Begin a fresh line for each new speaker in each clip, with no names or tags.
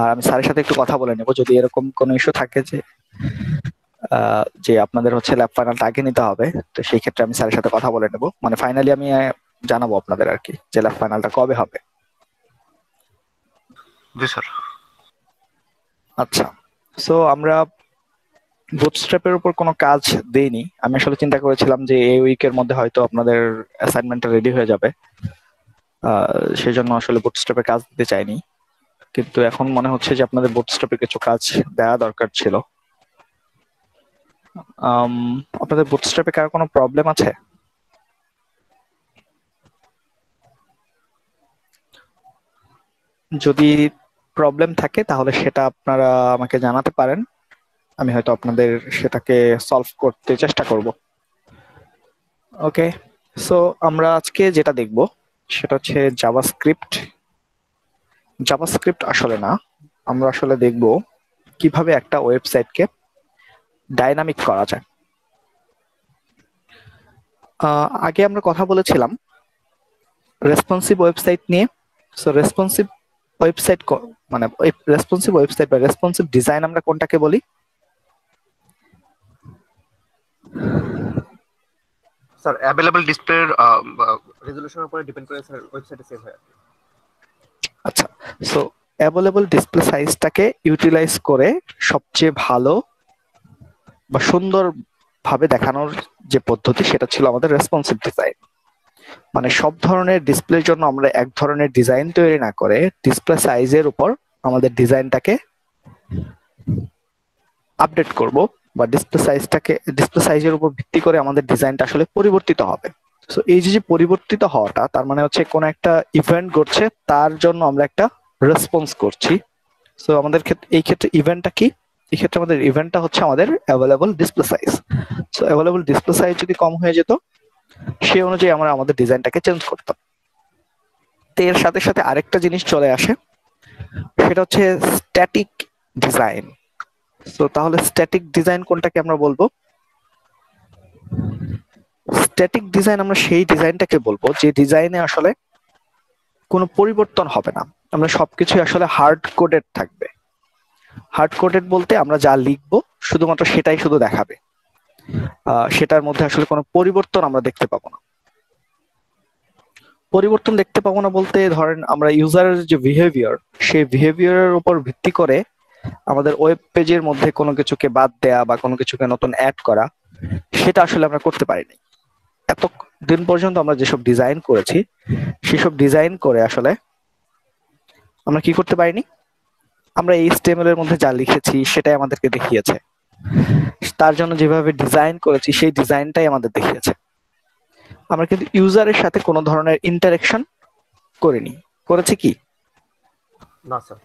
আর আমি স্যারের সাথে একটু কথা বলে নেব যদি এরকম কোনো ইস্যু থাকে যে আপনাদের হচ্ছে ল্যাব ফাইনালটা আগে নিতে হবে, তো সেই ক্ষেত্রে আমি স্যারের সাথে কথা বলে নেব, মানে ফাইনালি আমি জানাবো আপনাদের আর কি যে ল্যাব ফাইনালটা কবে হবে।
জি স্যার।
আচ্ছা, সো আমরা বুটস্ট্র্যাপের উপর কোনো কাজ দেইনি। আমি আসলে চিন্তা করেছিলাম যে এই উইকের মধ্যে হয়তো আপনাদের অ্যাসাইনমেন্টটা রেডি হয়ে যাবে, সেই জন্য আসলে বুটস্ট্র্যাপে কাজ দিতে চাইনি। কিন্তু এখন মনে হচ্ছে যে আপনাদের বুটস্ট্র্যাপে কিছু কাজ দেওয়া দরকার ছিল। আপনাদের বুটস্ট্র্যাপে কার কোনো প্রবলেম আছে? যদি প্রবলেম থাকে তাহলে সেটা আপনারা আমাকে জানাতে পারেন, আমি হয়তো আপনাদের সেটাকে সলভ করতে চেষ্টা করব। ওকে, সো আমরা আজকে যেটা দেখব সেটা হচ্ছে জাভাস্ক্রিপ্ট। জাভাস্ক্রিপ্ট আসলে না, আমরা আসলে দেখব কিভাবে একটা ওয়েবসাইটকে ডাইনামিক করা যায়। আগে আমরা কথা বলেছিলাম রেসপন্সিভ ওয়েবসাইট নিয়ে। সো রেসপন্সিভ ওয়েবসাইট মানে রেসপন্সিভ ওয়েবসাইট বা রেসপন্সিভ ডিজাইন আমরা কোনটাকে বলি?
স্যার অ্যাভেলেবল ডিসপ্লের রেজোলিউশনের উপরে ডিপেন্ড করে স্যার ওয়েবসাইটে সেভ হয়।
আচ্ছা, সো অ্যাভেলেবল ডিসপ্লে সাইজটাকে ইউটিলাইজ করে সবচেয়ে ভালো বা সুন্দর ভাবে দেখানোর যে পদ্ধতি সেটা ছিল আমাদের রেসপন্সিভ ডিজাইন। মানে সব ধরনের ডিসপ্লের জন্য আমরা এক ধরনের ডিজাইন তৈরি না করে ডিসপ্লে সাইজের উপর আমাদের ডিজাইনটাকে আপডেট করব, বা ডিসপ্লে সাইজের উপর ভিত্তি করে আমাদের ডিজাইনটা আসলে পরিবর্তিত হবে। সো এই যে পরিবর্তিত হওয়াটা তার মানে হচ্ছে কোন একটা ইভেন্ট ঘটছে, তার জন্য আমরা একটা রেসপন্স করছি। সো আমাদের ক্ষেত্রে এই ক্ষেত্রে ইভেন্টটা কি? এই ক্ষেত্রে আমাদের ইভেন্টটা হচ্ছে আমাদের available display size. So available display size যদি কম হয়ে যেত সেই অনুযায়ী আমরা আমাদের ডিজাইনটাকে চেঞ্জ করতাম। তো এর সাথে সাথে আরেকটা জিনিস চলে আসে, সেটা হচ্ছে স্ট্যাটিক ডিজাইন। তো তাহলে স্ট্যাটিক ডিজাইন কোনটাকে আমরা বলবো? স্ট্যাটিক ডিজাইন আমরা সেই ডিজাইনটাকে বলবো যে ডিজাইনে আসলে কোনো পরিবর্তন হবে না, আমরা সবকিছু আসলে হার্ড কোডেড থাকবে। হার্ড কোডেড বলতে আমরা যা লিখবো শুধুমাত্র সেটাই শুধু দেখাবে, সেটার মধ্যে আসলে কোনো পরিবর্তন আমরা দেখতে পাবো না। পরিবর্তন দেখতে পাবো না বলতে ধরেন আমরা ইউজারের যে বিহেভিয়ার, সেই বিহেভিয়ারের উপর ভিত্তি করে আমাদের ওয়েব পেজের মধ্যে কোনো কিছুকে বাদ দেয়া বা কোনো কিছুকে নতুন অ্যাড করা, সেটা আসলে আমরা করতে পারিনি। এত দিন পর্যন্ত আমরা যেসব ডিজাইন করেছি সেসব ডিজাইন করে আসলে আমরা কি করতে পারিনি? আমরা HTML এর মধ্যে যা লিখেছি সেটাই আমাদেরকে দেখিয়েছে, তার জন্য যেভাবে ডিজাইন করেছি সেই ডিজাইনটাই আমাদের দেখিয়েছে। আমরা কিন্তু ইউজারের সাথে কোনো ধরনের ইন্টারেকশন করিনি। করেছি কি?
না স্যার।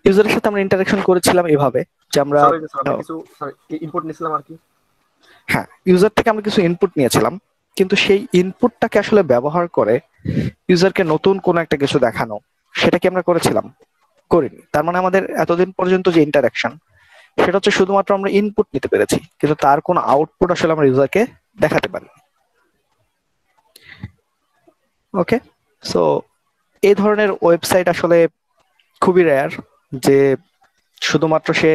ইউজারের সাথে আমরা ইন্টারেকশন করেছিলাম এভাবে যে আমরা
কিছু ইনপুট নিছিলাম আর কি।
হ্যাঁ, ইউজার থেকে আমরা কিছু ইনপুট নিয়েছিলাম, কিন্তু সেই ইনপুটটাকে আসলে ব্যবহার করে ইউজারকে নতুন কোনো একটা কিছু দেখানো, সেটা কি আমরা করেছিলাম? করিনি। তার মানে আমাদের এতদিন পর্যন্ত যে ইন্টারাকশন সেটা হচ্ছে শুধুমাত্র আমরা ইনপুট নিতে পেরেছি, কিন্তু তার কোনো আউটপুট আসলে আমরা ইউজারকে দেখাতে পারি। ওকে, সো এই ধরনের ওয়েবসাইট আসলে খুবই রেয়ার যে শুধুমাত্র সে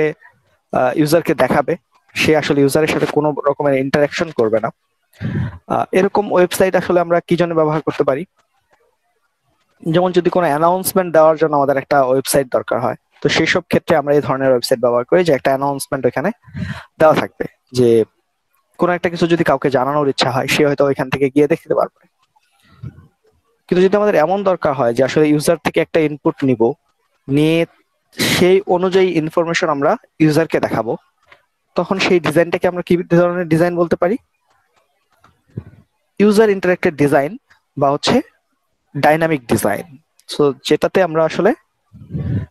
ইউজারকে দেখাবে, সে আসলে ইউজারের সাথে কোনো রকমের ইন্টারাকশন করবে না। এরকম ওয়েবসাইট আসলে আমরা কি জন্য ব্যবহার করতে পারি? যেমন যদি কোনো অ্যানাউন্সমেন্ট দেওয়ার জন্য আমাদের একটা ওয়েবসাইট দরকার হয়, তো সেই সব ক্ষেত্রে আমরা এই ধরনের ওয়েবসাইট ব্যবহার করি যে একটা অ্যানাউন্সমেন্ট ওখানে দেওয়া থাকবে, যে কোনো একটা কিছু যদি কাউকে জানানোর ইচ্ছা হয় সে হয়তো ওইখান থেকে গিয়ে দেখতে পারবে। কিন্তু যদি আমাদের এমন দরকার হয় যে আসলে ইউজার থেকে একটা ইনপুট নিয়ে সেই অনুযায়ী ইনফরমেশন আমরা ইউজারকে দেখাবো, তখন সেই ডিজাইনটাকে আমরা কি ধরনের ডিজাইন বলতে পারি? ইউজার ইন্টারেক্টেড ডিজাইন বা হচ্ছে ডাইনামিক ডিজাইন। সো যেটাতে আমরা আসলে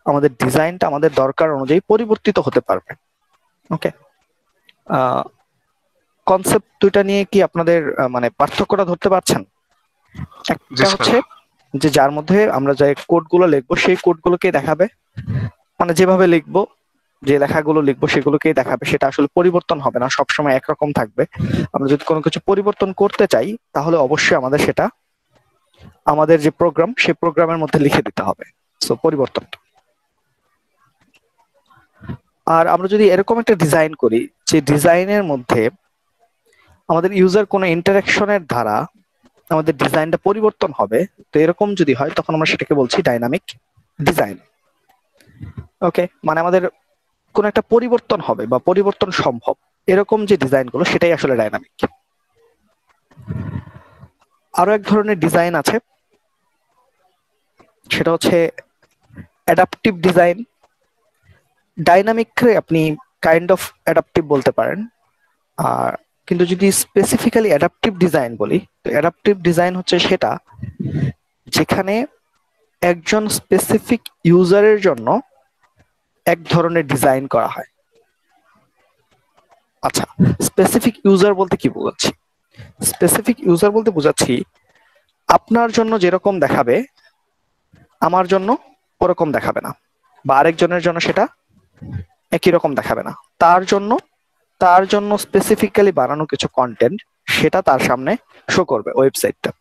আমাদের ডিজাইনটা আমাদের দরকার অনুযায়ী পরিবর্তিত হতে পারবে। ওকে, কনসেপ্ট দুইটা নিয়ে কি আপনাদের মানে পার্থক্যটা ধরতে পারছেন? একটা হচ্ছে যে যার মধ্যে আমরা যে কোডগুলো লিখবো সেই কোডগুলোকে দেখাবে, মানে যেভাবে লিখবো, যে লেখাগুলো লিখবো সেগুলোকেই দেখাবে, সেটা আসলে পরিবর্তন হবে না, সবসময় একরকম থাকবে। আমরা যদি কোনো কিছু পরিবর্তন করতে চাই তাহলে অবশ্যই আমাদের সেটা আমাদের যে প্রোগ্রাম সেই প্রোগ্রামের মধ্যে লিখে দিতে হবে। সো পরিবর্তন। আর আমরা যদি এরকম একটা ডিজাইন করি যে ডিজাইনের মধ্যে আমাদের ইউজার কোনো ইন্টারাকশনের দ্বারা আমাদের ডিজাইনটা পরিবর্তন হবে, তো এরকম যদি হয় তখন আমরা সেটাকে বলছি ডাইনামিক ডিজাইন। ওকে, মানে আমাদের কোন একটা পরিবর্তন হবে বা পরিবর্তন সম্ভব এরকম যে ডিজাইনগুলো, সেটাই আসলে ডাইনামিক। আরো এক ধরনের ডিজাইন আছে, সেটা হচ্ছে অ্যাডাপটিভ ডিজাইন। ডাইনামিককে আপনি কাইন্ড অফ অ্যাডাপটিভ বলতে পারেন, আর কিন্তু যদি স্পেসিফিক্যালি অ্যাডাপটিভ ডিজাইন বলি, তো অ্যাডাপটিভ ডিজাইন হচ্ছে সেটা যেখানে একজন স্পেসিফিক ইউজারের জন্য এক ধরনের ডিজাইন করা হয়। আচ্ছা, স্পেসিফিক ইউজার বলতে কি বোঝাচ্ছি? স্পেসিফিক ইউজার বলতে বোঝাচ্ছি আপনার জন্য যেরকম দেখাবে আমার জন্য ওরকম দেখাবে না, বা আরেকজনের জন্য সেটা একই রকম দেখাবে না। তার জন্য স্পেসিফিক্যালি বানানো কিছু কন্টেন্ট সেটা তার সামনে শো করবে ওয়েবসাইটটা।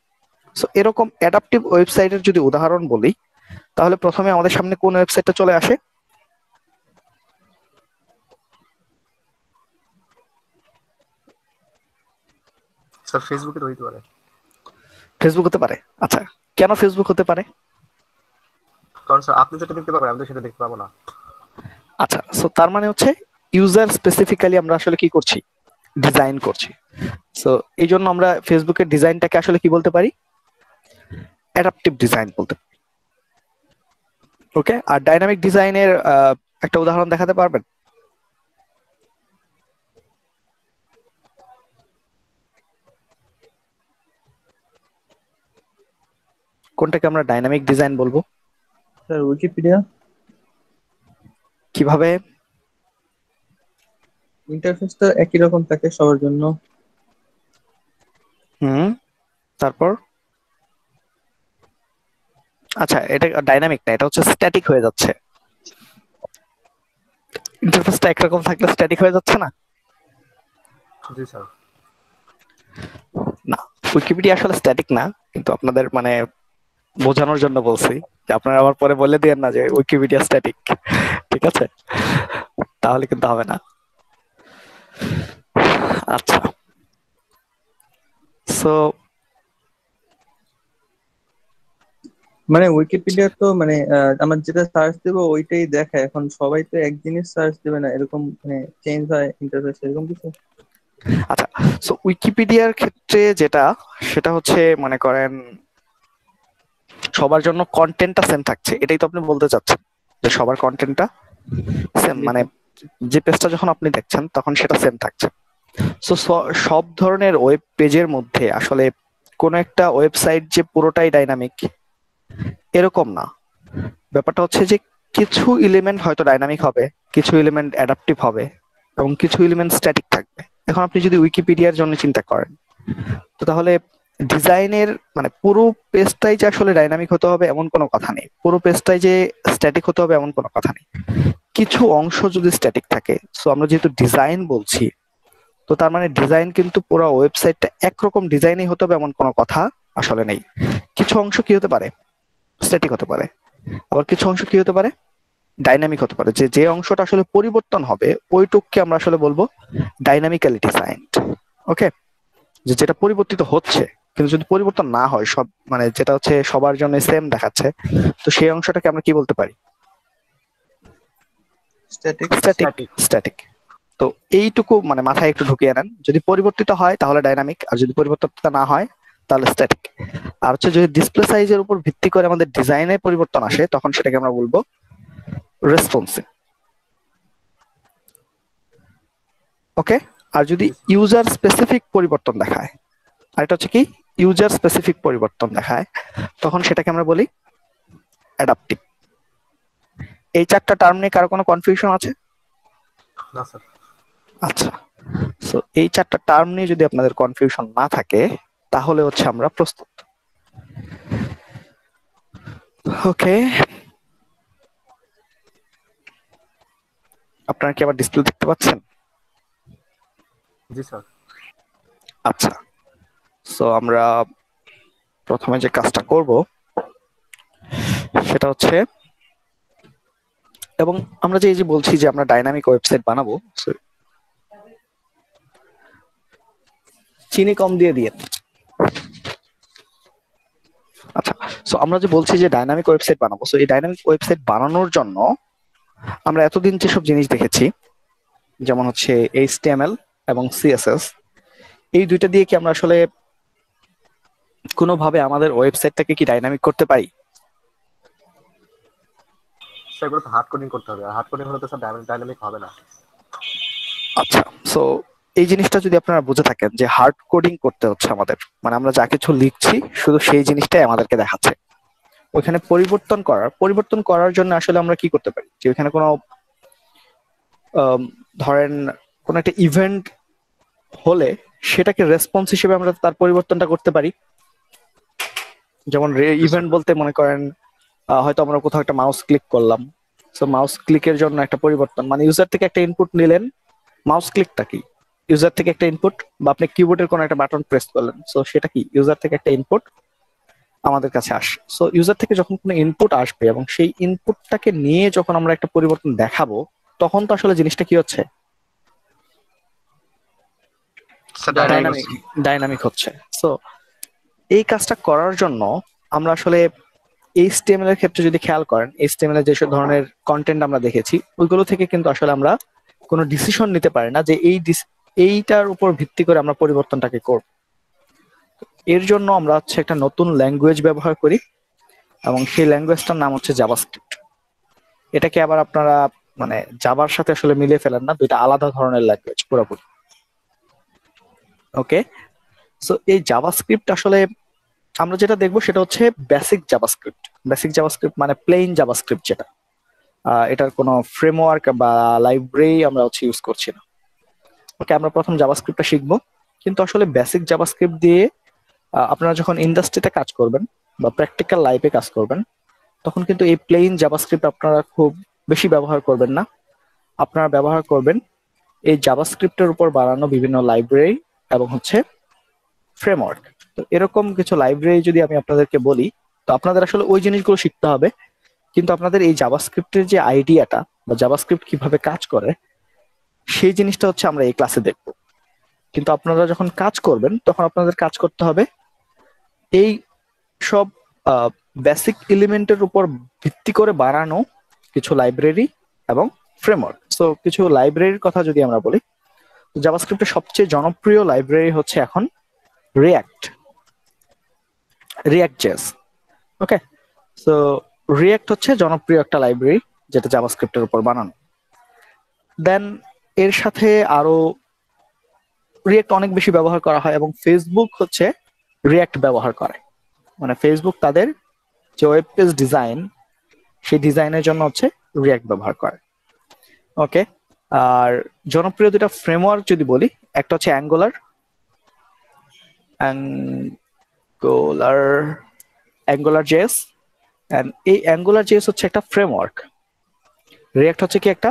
সো এরকম অ্যাডাপটিভ ওয়েবসাইটের যদি উদাহরণ বলি, তাহলে প্রথমে আমাদের সামনে কোন ওয়েবসাইটটা চলে আসে?
স্যার ফেসবুকে তো হইতে পারে।
ফেসবুক হতে পারে। আচ্ছা, কেন ফেসবুক হতে পারে?
কারণ স্যার আপনি যেটা দেখতে পাবেন আমি তো সেটা দেখতে পাবো না।
আচ্ছা, সো তার মানে হচ্ছে ইউজার স্পেসিফিক্যালি আমরা আসলে কি করছি? ডিজাইন করছি। সো এই জন্য আমরা ফেসবুকের ডিজাইনটাকে আসলে কি বলতে পারি? অ্যাডাপটিভ ডিজাইন বলতে পারি। ওকে, আর ডাইনামিক ডিজাইনের একটা উদাহরণ দেখাতে পারবেন? কোনটাকে আমরা ডাইনামিক ডিজাইন বলবো?
Sir Wikipedia.
কিভাবে?
ইন্টারফেসটা একই রকম থাকে সবার জন্য।
তারপর? আচ্ছা, এটা ডাইনামিক না, এটা হচ্ছে স্ট্যাটিক হয়ে যাচ্ছে। ইন্টারফেসটা একরকম থাকলে স্ট্যাটিক হয়ে যাচ্ছে না?
জি স্যার।
না, উইকিপিডিয়া আসলে স্ট্যাটিক না, কিন্তু আপনাদের মানে বোঝানোর জন্য বলছি যে আপনারা আবার পরে বলে দিয়েন না যে উইকিপিডিয়া স্ট্যাটিক। ঠিক আছে, তাহলে কিন্তু হবে না। আচ্ছা, সো
মানে উইকিপিডিয়া তো মানে আমার যেটা সার্চ দেবো ওইটাই দেখায়। এখন সবাই তো এক জিনিস সার্চ দেবে না, এরকম মানে চেঞ্জ হয় ইন্টারফেস এরকম কিছু।
আচ্ছা, সো উইকিপিডিয়ার ক্ষেত্রে যেটা, সেটা হচ্ছে মনে করেন সবার জন্য কন্টেন্টটা সেম থাকছে, এটাই তো আপনি বলতে চাচ্ছেন যে সবার কন্টেন্টটা সেম,
জি
মানে
স্যার।
যে পেজটা যখন আপনি দেখছেন তখন সেটা সেম থাকছে। সো সব ধরনের ওয়েব পেজের মধ্যে আসলে কোন একটা ওয়েবসাইট যে পুরোটাই ডাইনামিক এরকম না। ব্যাপারটা হচ্ছে যে কিছু এলিমেন্ট হয়তো ডাইনামিক হবে, কিছু এলিমেন্ট অ্যাডাপটিভ হবে, এবং কিছু এলিমেন্ট স্ট্যাটিক থাকবে। এখন আপনি যদি উইকিপিডিয়ার জন্য চিন্তা করেন, তো তাহলে ডিজাইনের মানে পুরো পেজটাই যে আসলে ডাইনামিক হতে হবে এমন কোনো কথা নেই, পুরো পেজটাই যে স্ট্যাটিক হতে হবে এমন কোনো কথা নেই। কিছু অংশ যদি স্ট্যাটিক থাকে, সো আমরা যেহেতু ডিজাইন বলছি, তো তার মানে ডিজাইন কিন্তু পুরো ওয়েবসাইটটা একরকম ডিজাইনই হতে হবে এমন কোনো কথা আসলে নেই। কিছু অংশ কি হতে পারে? স্ট্যাটিক হতে পারে, আবার কিছু অংশ কি হতে পারে? ডাইনামিক হতে পারে। যে যে অংশটা আসলে পরিবর্তন হবে ওইটুককে আমরা আসলে বলবো ডাইনামিক্যালি ডিজাইনড। ওকে, যে যেটা পরিবর্তিত হচ্ছে, কিন্তু যদি পরিবর্তন না হয়, সব মানে যেটা হচ্ছে সবার জন্য সেম দেখাচ্ছে, তো সেই অংশটাকে আমরা কি বলতে পারি?
স্ট্যাটিক।
স্ট্যাটিক।
স্ট্যাটিক।
স্ট্যাটিক। তো এইটুকু মানে মাথায় একটু ঢুকিয়ে নেন, যদি পরিবর্তিত হয় তাহলে ডাইনামিক, আর যদি পরিবর্তিত না হয় তাহলে স্ট্যাটিক। আর হচ্ছে যদি ডিসপ্লে সাইজের উপর ভিত্তি করে আমাদের ডিজাইনে পরিবর্তন আসে, তখন সেটাকে আমরা বলবো রেসপন্সিভ। ওকে, আর যদি ইউজার স্পেসিফিক পরিবর্তন দেখায়, আর এটা হচ্ছে কি ইউজার স্পেসিফিক পরিবর্তন দেখায়, তখন সেটাকে আমরা বলি অ্যাডাপটিভ। এই চারটা টার্ম নিয়ে কারো কোনো কনফিউশন আছে?
না স্যার।
আচ্ছা, সো এই চারটা টার্ম নিয়ে যদি আপনাদের কনফিউশন না থাকে, তাহলে হচ্ছে আমরা প্রস্তুত। ওকে, আপনারা কি আবার ডিসপ্লে দেখতে পাচ্ছেন?
জি স্যার।
আচ্ছা, সো আমরা প্রথমে যে কাজটা করব সেটা হচ্ছে এবং আমরা যে এই যে বলছি যে আমরা ডাইনামিক ওয়েবসাইট বানাবো, চিনি কম দিয়ে দিয়ে। আচ্ছা, সো আমরা যে বলছি যে ডাইনামিক ওয়েবসাইট বানাবো, সো এই ডাইনামিক ওয়েবসাইট বানানোর জন্য আমরা এতদিন যেসব জিনিস দেখেছি, যেমন হচ্ছে HTML এবং CSS, এই দুইটা দিয়ে কি আমরা আসলে কোনোভাবে আমাদের ওয়েবসাইটটাকে কি ডাইনামিক করতে পারি?
সেগুলো তো হার্ড কোডিং করতে হবে, আর হার্ড কোডিং হলে তো স্যার ডাইনামিক হবে না।
আচ্ছা, সো এই জিনিসটা যদি আপনারা বুঝে থাকেন যে হার্ড কোডিং করতে হচ্ছে আমাদের, মানে আমরা যা কিছু লিখছি শুধু সেই জিনিসটাই আমাদেরকে দেখাচ্ছে, ওইখানে পরিবর্তন করার জন্য আসলে আমরা কি করতে পারি, যে ওইখানে কোনো ধরেন কোন একটা ইভেন্ট হলে সেটাকে রেসপন্স হিসেবে আমরা তার পরিবর্তনটা করতে পারি। যেমন ইভেন্ট বলতে মনে করেন হয়তো আমরা কোথাও একটা মাউস ক্লিক করলাম, সো মাউস ক্লিকের জন্য একটা পরিবর্তন, মানে ইউজার থেকে একটা ইনপুট নিলেন। মাউস ক্লিকটা কি? ইউজার থেকে একটা ইনপুট, বা আপনি কিবোর্ডের কোনো একটা বাটন প্রেস করলেন, সো সেটা কি? ইউজার থেকে একটা ইনপুট আমাদের কাছে আসে। সো ইউজার থেকে যখন কোনো ইনপুট আসবে এবং সেই ইনপুটটাকে নিয়ে যখন আমরা একটা পরিবর্তন দেখাবো, তখন তো আসলে জিনিসটা কি হচ্ছে? ডাইনামিক হচ্ছে। সো এই কাজটা করার জন্য আমরা আসলে HTML এর ক্ষেত্রে যদি খেয়াল করেন, HTML এর যেসব ধরনের কন্টেন্ট আমরা দেখেছি, ওইগুলো থেকে কিন্তু আসলে আমরা কোনো ডিসিশন নিতে পারি না যে এইটার উপর ভিত্তি করে আমরা পরিবর্তনটাকে করব। এর জন্য আমরা হচ্ছে একটা নতুন ল্যাঙ্গুয়েজ ব্যবহার করি, এবং সেই ল্যাঙ্গুয়েজটার নাম হচ্ছে জাভাস্ক্রিপ্ট। এটাকে আবার আপনারা মানে জাভার সাথে আসলে মিলিয়ে ফেলেন না, দুইটা আলাদা ধরনের ল্যাঙ্গুয়েজ পুরোপুরি। ওকে, সো এই জাভাস্ক্রিপ্ট আসলে আমরা যেটা দেখবো সেটা হচ্ছে বেসিক জাভাস্ক্রিপ্ট মানে প্লেন জাভাস্ক্রিপ্ট, যেটা এটার কোনো ফ্রেমওয়ার্ক বা লাইব্রেরি আমরা হচ্ছে ইউজ করছি না। ওকে, আমরা প্রথম জাভাস্ক্রিপ্টটা শিখবো, কিন্তু আসলে বেসিক জাভাস্ক্রিপ্ট দিয়ে আপনারা যখন ইন্ডাস্ট্রিতে কাজ করবেন বা প্র্যাকটিক্যাল লাইফে কাজ করবেন, তখন কিন্তু এই প্লেন জাভাস্ক্রিপ্ট আপনারা খুব বেশি ব্যবহার করবেন না। আপনারা ব্যবহার করবেন এই জাভাস্ক্রিপ্টের উপর বানানো বিভিন্ন লাইব্রেরি এবং হচ্ছে ফ্রেমওয়ার্ক। তো এরকম কিছু লাইব্রেরি যদি আমি আপনাদেরকে বলি, তো আপনাদের আসলে ওই জিনিসগুলো শিখতে হবে, কিন্তু আপনাদের এই জাভাস্ক্রিপ্টের যে আইডিয়াটা বা জাভাস্ক্রিপ্ট কিভাবে কাজ করে সেই জিনিসটা হচ্ছে আমরা এই ক্লাসে দেখব। কিন্তু আপনারা যখন কাজ করবেন তখন আপনাদের কাজ করতে হবে এই সব বেসিক এলিমেন্টের উপর ভিত্তি করে বানানো কিছু লাইব্রেরি এবং ফ্রেমওয়ার্ক। সো কিছু লাইব্রেরির কথা যদি আমরা বলি, জাভাস্ক্রিপ্টের সবচেয়ে জনপ্রিয় লাইব্রেরি হচ্ছে এখন রিয়াক্ট.js। ওকে, সো রিয়াক্ট হচ্ছে জনপ্রিয় একটা লাইব্রেরি যেটা জাভাস্ক্রিপ্টের উপর বানানো। দেন এর সাথে আরো রিয়াক্ট অনেক বেশি ব্যবহার করা হয়, এবং ফেসবুক হচ্ছে রিয়াক্ট ব্যবহার করে, মানে ফেসবুক তাদের যে ওয়েব পেজ ডিজাইন, সেই ডিজাইনের জন্য হচ্ছে রিয়াক্ট ব্যবহার করে। ওকে, আর জনপ্রিয় দুটা ফ্রেমওয়ার্ক যদি বলি, একটা হচ্ছে অ্যাঙ্গুলার.js, এন্ড এই অ্যাঙ্গুলার.js হচ্ছে একটা ফ্রেমওয়ার্ক, রিয়াক্ট হচ্ছে কি একটা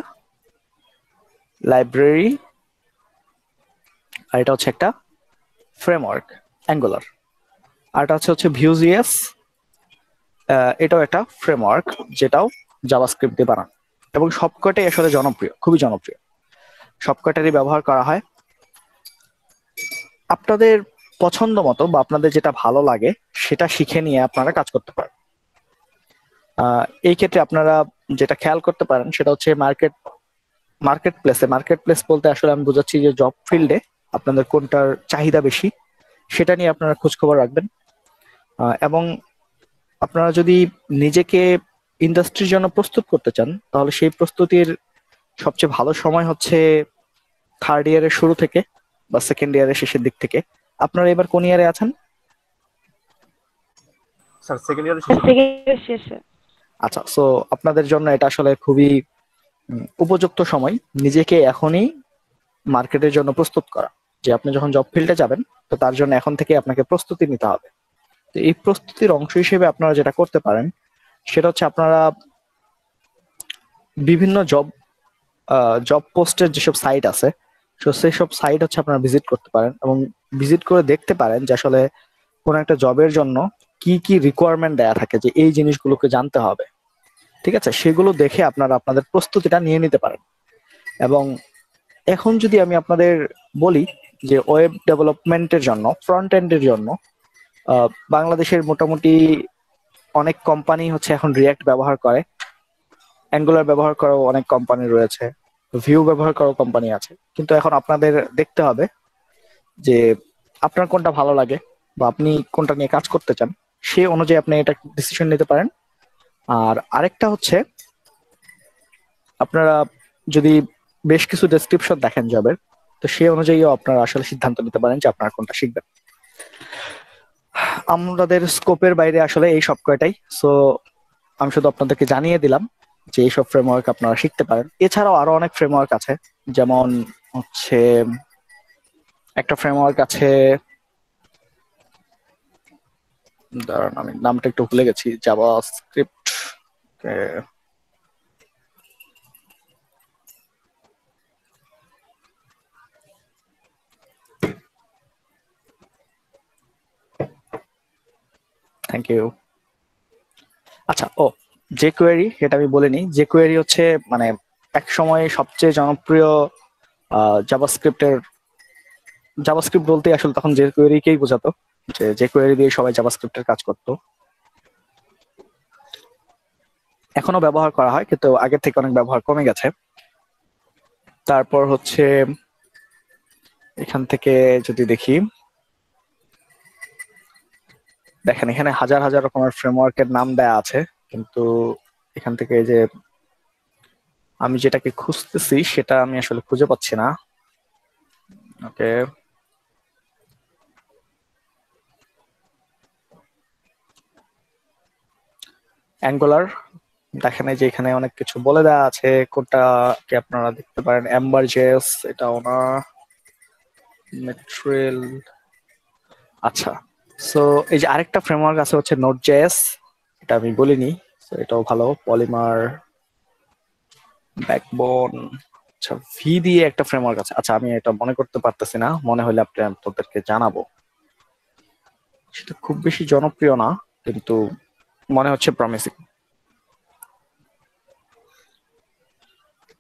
লাইব্রেরি, আর এটা হচ্ছে একটা ফ্রেমওয়ার্ক অ্যাঙ্গুলার। আর এটা হচ্ছে Vue.js, এটাও একটা ফ্রেমওয়ার্ক যেটাও জাভাস্ক্রিপ্ট দিয়ে বানানো, এবং সবকটাই আসলে জনপ্রিয়, খুবই জনপ্রিয়, সবকটারই ব্যবহার করা হয়। আপনাদের পছন্দ মতো বা আপনাদের যেটা ভালো লাগে সেটা শিখে নিয়ে আপনারা কাজ করতে পারেন। এই ক্ষেত্রে আপনারা যেটা খেয়াল করতে পারেন সেটা হচ্ছে মার্কেট প্লেস বলতে আসলে আমি বোঝাচ্ছি যে জব ফিল্ডে আপনাদের কোনটার চাহিদা বেশি সেটা নিয়ে আপনারা খোঁজ খবর রাখবেন। এবং আপনারা যদি নিজেকে ইন্ডাস্ট্রির জন্য প্রস্তুত করতে চান, তাহলে সেই প্রস্তুতির সবচেয়ে ভালো সময় হচ্ছে থার্ড ইয়ারের শুরু থেকে বা সেকেন্ড ইয়ারের শেষের দিক থেকে। আপনারা এবার কোন ইয়ারে আছেন?
স্যার সেকেন্ড ইয়ারের
শেষে।
আচ্ছা, সো আপনাদের জন্য এটা আসলে খুবই উপযুক্ত সময় নিজেকে এখনই মার্কেটের জন্য প্রস্তুত করা, যে আপনি যখন জব ফিল্ডে যাবেন তো তার জন্য এখন থেকে আপনাকে প্রস্তুতি নিতে হবে। তো এই প্রস্তুতির অংশ হিসেবে আপনারা যেটা করতে পারেন সেটা হচ্ছে আপনারা বিভিন্ন জব পোস্টের যেসব সাইট আছে, তো সেসব সাইট হচ্ছে আপনারা ভিজিট করতে পারেন, এবং ভিজিট করে দেখতে পারেন যে আসলে কোন একটা জবের জন্য কি কি রিকোয়ারমেন্ট দেয়া থাকে, যে এই জিনিসগুলোকে জানতে হবে। ঠিক আছে, সেগুলো দেখে আপনারা আপনাদের প্রস্তুতিটা নিয়ে নিতে পারেন। এবং এখন যদি আমি আপনাদের বলি যে ওয়েব ডেভেলপমেন্টের জন্য, ফ্রন্ট এন্ডের জন্য বাংলাদেশের মোটামুটি অনেক কোম্পানি হচ্ছে এখন রিয়াক্ট ব্যবহার করে, অ্যাঙ্গুলার ব্যবহার করাও অনেক কোম্পানি রয়েছে, ভিউ ব্যবহার করাও কোম্পানি আছে। কিন্তু এখন আপনাদের দেখতে হবে যে আপনার কোনটা ভালো লাগে বা আপনি কোনটা নিয়ে কাজ করতে চান, সেই অনুযায়ী আপনি এটা ডিসিশন নিতে পারেন। আর আরেকটা হচ্ছে, আপনারা যদি বেশ কিছু ডেসক্রিপশন দেখেন জবের, তো সেই অনুযায়ীও আপনারা আসলে সিদ্ধান্ত নিতে পারেন যে আপনারা কোনটা শিখবেন। আমাদের স্কোপের বাইরে আসলে এই সব কয়টাই। সো আমি শুধু আপনাদেরকে জানিয়ে দিলাম যে এইসব ফ্রেমওয়ার্ক আপনারা শিখতে পারেন। এছাড়াও আরো অনেক ফ্রেমওয়ার্ক আছে, যেমন হচ্ছে একটা ফ্রেমওয়ার্ক আছে, দাঁড়ান আমি নামটা একটু ভুলে গেছি, জাভাস্ক্রিপ্ট। Thank you. আচ্ছা, jQuery, এটা আমি বলিনি। jQuery হচ্ছে মানে এক সময় সবচেয়ে জনপ্রিয় জাভাস্ক্রিপ্ট বলতে আসলে তখন jQuery কেই বোঝাতো, যে jQuery দিয়ে সবাই জাভাস্ক্রিপ্টের কাজ করতো। এখনো ব্যবহার করা হয়, কিন্তু আগের থেকে অনেক ব্যবহার কমে গেছে। তারপর হচ্ছে এখান থেকে যদি দেখি, দেখেন এখানে হাজার হাজার রকমের ফ্রেমওয়ার্কের নাম দেয়া আছে, কিন্তু এখান থেকে যে আমি যেটাকে খুঁজতেছি সেটা আমি আসলে খুঁজে পাচ্ছি না। ওকে, অ্যাঙ্গুলার, দেখেন এই যে এখানে অনেক কিছু বলে দেওয়া আছে, কোনটা কি আপনারা দেখতে পারেন। এম্বার জেএস, এটাও না। মেট্রিল, আচ্ছা। সো এই যে আরেকটা ফ্রেমওয়ার্ক আছে হচ্ছে নোড জেএস, এটা আমি বলিনি, তো এটাও ভালো। পলিমার, ব্যাকবোন, আচ্ছা ভি দিয়ে একটা ফ্রেমওয়ার্ক আছে, আচ্ছা আমি এটা মনে করতে পারতেছি না, মনে হলে আপনাদেরকে জানাবো। সেটা খুব বেশি জনপ্রিয় না, কিন্তু মনে হচ্ছে প্রমিসিং।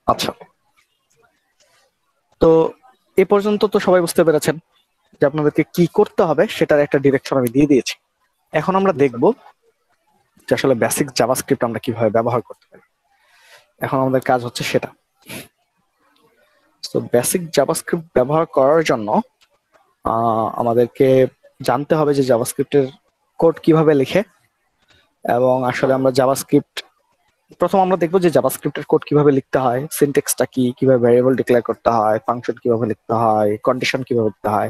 আচ্ছা, তো এ পর্যন্ত তো সবাই বুঝতে পেরেছেন যে আপনাদেরকে কি করতে হবে, সেটার একটা ডিরেকশন আমি দিয়ে দিয়েছি। এখন আমরা দেখব যে আসলে বেসিক জাভাস্ক্রিপ্ট আমরা কিভাবে ব্যবহার করতে পারি। এখন আমাদের কাজ হচ্ছে সেটা। তো বেসিক জাভাস্ক্রিপ্ট ব্যবহার করার জন্য আমাদেরকে জানতে হবে যে জাভাস্ক্রিপ্টের কোড কিভাবে লিখে, এবং আসলে আমরা জাভাস্ক্রিপ্ট প্রথম আমরা দেখবো যে জাভাস্ক্রিপ্টের কোড কিভাবে লিখতে হয়, সিনট্যাক্সটা কি, কিভাবে ভ্যারিয়েবল ডিক্লেয়ার করতে হয়, ফাংশন কিভাবে লিখতে হয়, কন্ডিশন কিভাবে লিখতে হয়,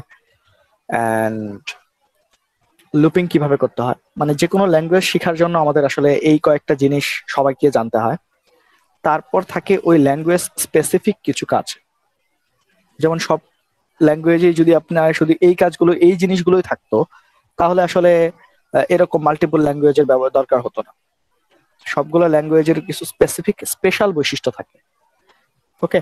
এন্ড লুপিং কিভাবে করতে হয়। মানে যে কোনো ল্যাঙ্গুয়েজ শেখার জন্য আমাদের আসলে এই কয়েকটা জিনিস সবাইকে জানতে হয়। তারপর থাকে ওই ল্যাঙ্গুয়েজ স্পেসিফিক কিছু কাজ, যেমন সব ল্যাঙ্গুয়েজে যদি আপনার শুধু এই কাজগুলো, এই জিনিসগুলোই থাকতো, তাহলে আসলে এরকম মাল্টিপল ল্যাঙ্গুয়েজের ব্যবহার দরকার হতো না। সবগুলো ল্যাঙ্গুয়েজের কিছু স্পেসিফিক স্পেশাল বৈশিষ্ট্য থাকে। ওকে,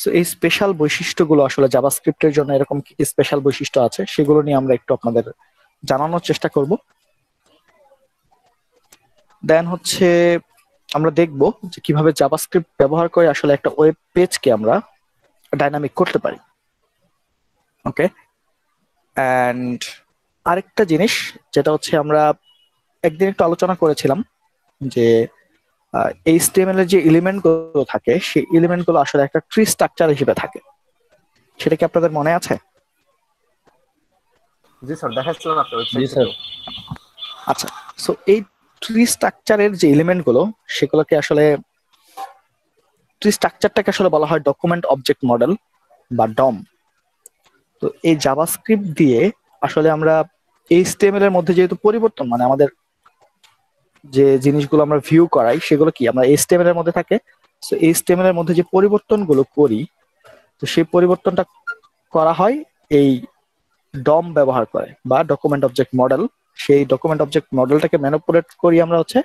সো এই স্পেশাল বৈশিষ্ট্যগুলো আসলে জাভাস্ক্রিপ্টের জন্য এরকম কি স্পেশাল বৈশিষ্ট্য আছে, সেগুলো নিয়ে আমরা একটু আপনাদের জানানোর চেষ্টা করব। দেন হচ্ছে আমরা দেখব যে কিভাবে জাভাস্ক্রিপ্ট ব্যবহার করে আসলে একটা ওয়েব পেজকে আমরা ডাইনামিক করতে পারি। ওকে, এন্ড আরেকটা জিনিস যেটা হচ্ছে আমরা একদিন একটু আলোচনা করেছিলাম যে HTML এর যে এলিমেন্ট গুলো থাকে, সেই এলিমেন্ট গুলো আসলে একটা ট্রি স্ট্রাকচার হিসেবে থাকে। সেটা কি আপনাদের মনে আছে?
জি স্যার, দেখাচ্ছিলাম আপনার
জি
ওয়েবসাইট
স্যার।
থেকেও।
আচ্ছা, সো এই ট্রি স্ট্রাকচারের যে এলিমেন্ট গুলো, সেগুলোকে আসলে ট্রি স্ট্রাকচারটাকে আসলে বলা হয় ডকুমেন্ট অবজেক্ট মডেল বা ডম। তো এই জাভাস্ক্রিপ্ট দিয়ে আসলে আমরা HTML এর মধ্যে যেহেতু পরিবর্তন, মানে আমাদের যে জিনিসগুলো আমরা ভিউ করাই সেগুলো কি আমরা HTML এর মধ্যে থাকে, সো HTML এর মধ্যে যে পরিবর্তনগুলো করি, তো সেই পরিবর্তনটা করা হয় এই ডম ব্যবহার করে বা ডকুমেন্ট অবজেক্ট মডেল। সেই ডকুমেন্ট অবজেক্ট মডেলটাকে ম্যানিপুলেট করি আমরা হচ্ছে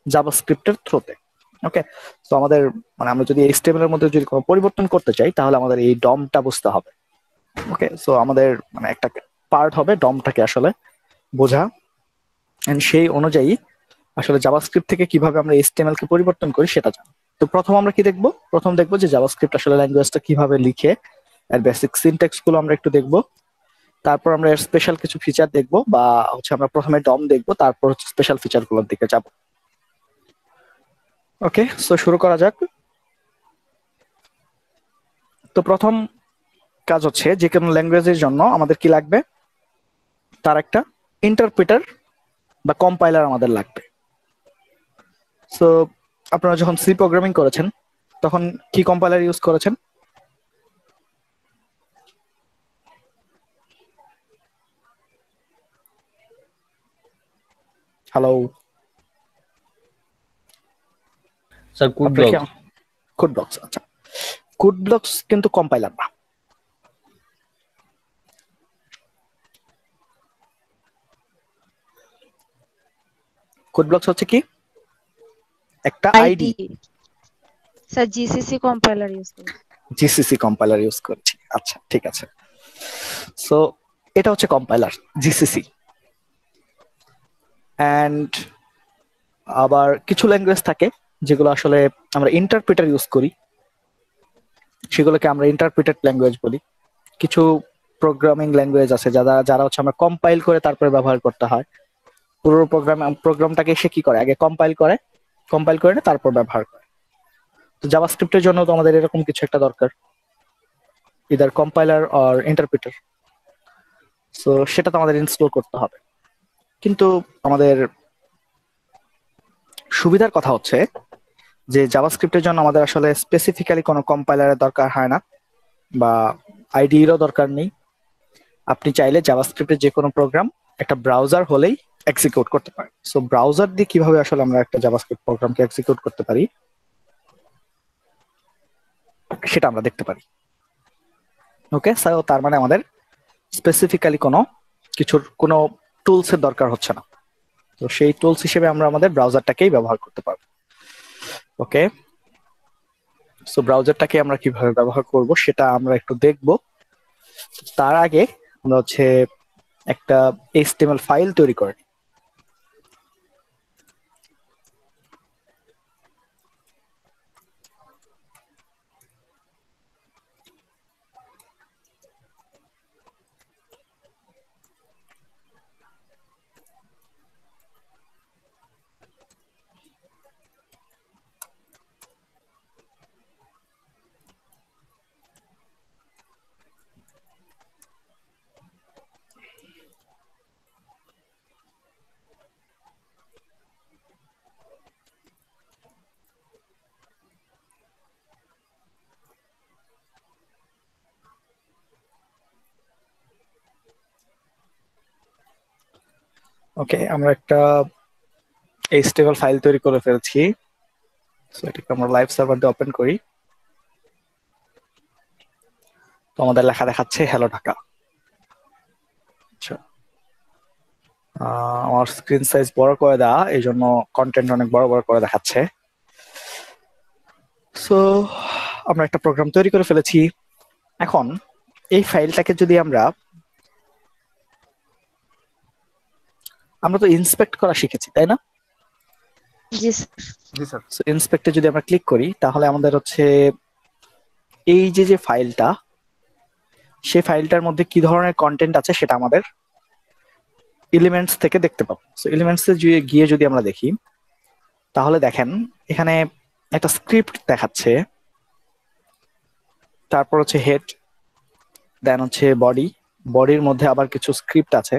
জাভাস্ক্রিপ্টের থ্রুতে। ওকে, তো আমাদের মানে আমরা যদি HTML এর মধ্যে যদি কোনো পরিবর্তন করতে চাই, তাহলে আমাদের এই ডমটা বুঝতে হবে। ওকে, সো আমাদের মানে একটা পার্ট হবে ডমটাকে আসলে বোঝা, এন্ড সেই অনুযায়ী আসলে জাভাস্ক্রিপ্ট থেকে কিভাবে আমরা এইচটিএমএল কে পরিবর্তন করি সেটা জানো। তো প্রথম আমরা কি দেখবো? প্রথম দেখবো যে জাভাস্ক্রিপ্ট আসলে ল্যাঙ্গুয়েজটা কিভাবে লিখে, এর বেসিক সিনট্যাক্স গুলো আমরা একটু দেখবো। তারপর আমরা এর স্পেশাল কিছু ফিচার দেখবো, বা হচ্ছে আমরা প্রথমে ডম দেখবো, তারপর হচ্ছে স্পেশাল ফিচার গুলোর দিকে যাব। ওকে, সো শুরু করা যাক। তো প্রথম কাজ হচ্ছে যে কোনো ল্যাঙ্গুয়েজের জন্য আমাদের কি লাগবে, তার একটা ইন্টারপ্রিটার বা কম্পাইলার আমাদের লাগবে। সো আপনারা যখন সি প্রোগ্রামিং করেছেন তখন কি কম্পাইলার ইউজ করেছেন? হ্যালো,
স্যার কুড
আপনার কি
ব্লক।
Code blocks? আচ্ছা, কোড ব্লকস কিন্তু কম্পাইলার না। কোড ব্লকস হচ্ছে কি একটা ID.
ID sir GCC compiler use করি।
জিসিসি কম্পাইলার ইউজ করছি, আচ্ছা ঠিক আছে। সো এটা হচ্ছে কম্পাইলার জিসিসি। অ্যান্ড আবার কিছু ল্যাঙ্গুয়েজ থাকে যেগুলো আসলে আমরা ইন্টারপ্রিটার ইউজ করি, সেগুলোকে আমরা ইন্টারপ্রিটেড ল্যাঙ্গুয়েজ বলি। কিছু প্রোগ্রামিং ল্যাঙ্গুয়েজ আছে যারা যারা হচ্ছে আমরা কম্পাইল করে তারপরে ব্যবহার করতে হয়। পুরো প্রোগ্রামটাকে সে কি করে, আগে কম্পাইল করে, কম্পাইল করে নিয়ে তারপর ব্যবহার করে। তো জাভাস্ক্রিপ্টের জন্য তো আমাদের এরকম কিছু একটা দরকার, either compiler or interpreter. So সেটা তো আমাদের ইনস্টল করতে হবে। কিন্তু আমাদের সুবিধার কথা হচ্ছে যে জাভাস্ক্রিপ্টের জন্য আমাদের আসলে স্পেসিফিক্যালি কোনো কম্পাইলারের দরকার হয় না, বা আইডিরও দরকার নেই। আপনি চাইলে জাভাস্ক্রিপ্টের যে কোনো প্রোগ্রাম একটা ব্রাউজার হলেই এক্সিকিউট করতে পারেন। সো ব্রাউজার দিয়ে কিভাবে আসলে আমরা একটা জাভাস্ক্রিপ্ট প্রোগ্রামকে এক্সিকিউট করতে পারি সেটা আমরা দেখতে পারি। ওকে, সো তার মানে আমাদের স্পেসিফিক্যালি কোনো টুলসের দরকার হচ্ছে না। তো সেই টুলস হিসেবে আমরা আমাদের ব্রাউজারটাকেই ব্যবহার করতে পারবো। ওকে, সো ব্রাউজারটাকে আমরা কিভাবে ব্যবহার করব সেটা আমরা একটু দেখব। তার আগে আমরা হচ্ছে একটা এইচটিএমএল ফাইল তৈরি করি। ওকে, আমরা একটা এইচটিএমএল ফাইল তৈরি করে ফেলছি। সো এটাকে আমরা লাইভ সার্ভার দিয়ে ওপেন করি। তো আমাদের লেখা দেখাচ্ছে হ্যালো ঢাকা। আচ্ছা, আমার স্ক্রিন সাইজ বড় করে দেওয়া, এই জন্য কন্টেন্ট অনেক বড় বড় করে দেখাচ্ছে। সো আমরা একটা প্রোগ্রাম তৈরি করে ফেলেছি। এখন এই ফাইলটাকে যদি আমরা তো ইন্সপেক্ট করা শিখেছি, তাই না?
জি
জি স্যার।
সো ইন্সপেক্টে যদি আমরা ক্লিক করি তাহলে আমাদের হচ্ছে এই যে ফাইলটা, সেই ফাইলটার মধ্যে কি ধরনের কন্টেন্ট আছে সেটা আমাদের এলিমেন্টস থেকে দেখতে পাবো। সো এলিমেন্টসে গিয়ে যদি আমরা দেখি তাহলে দেখেন এখানে একটা স্ক্রিপ্ট দেখাচ্ছে, তারপর হচ্ছে হেড, দেন হচ্ছে বডি, বডির মধ্যে আবার কিছু স্ক্রিপ্ট আছে।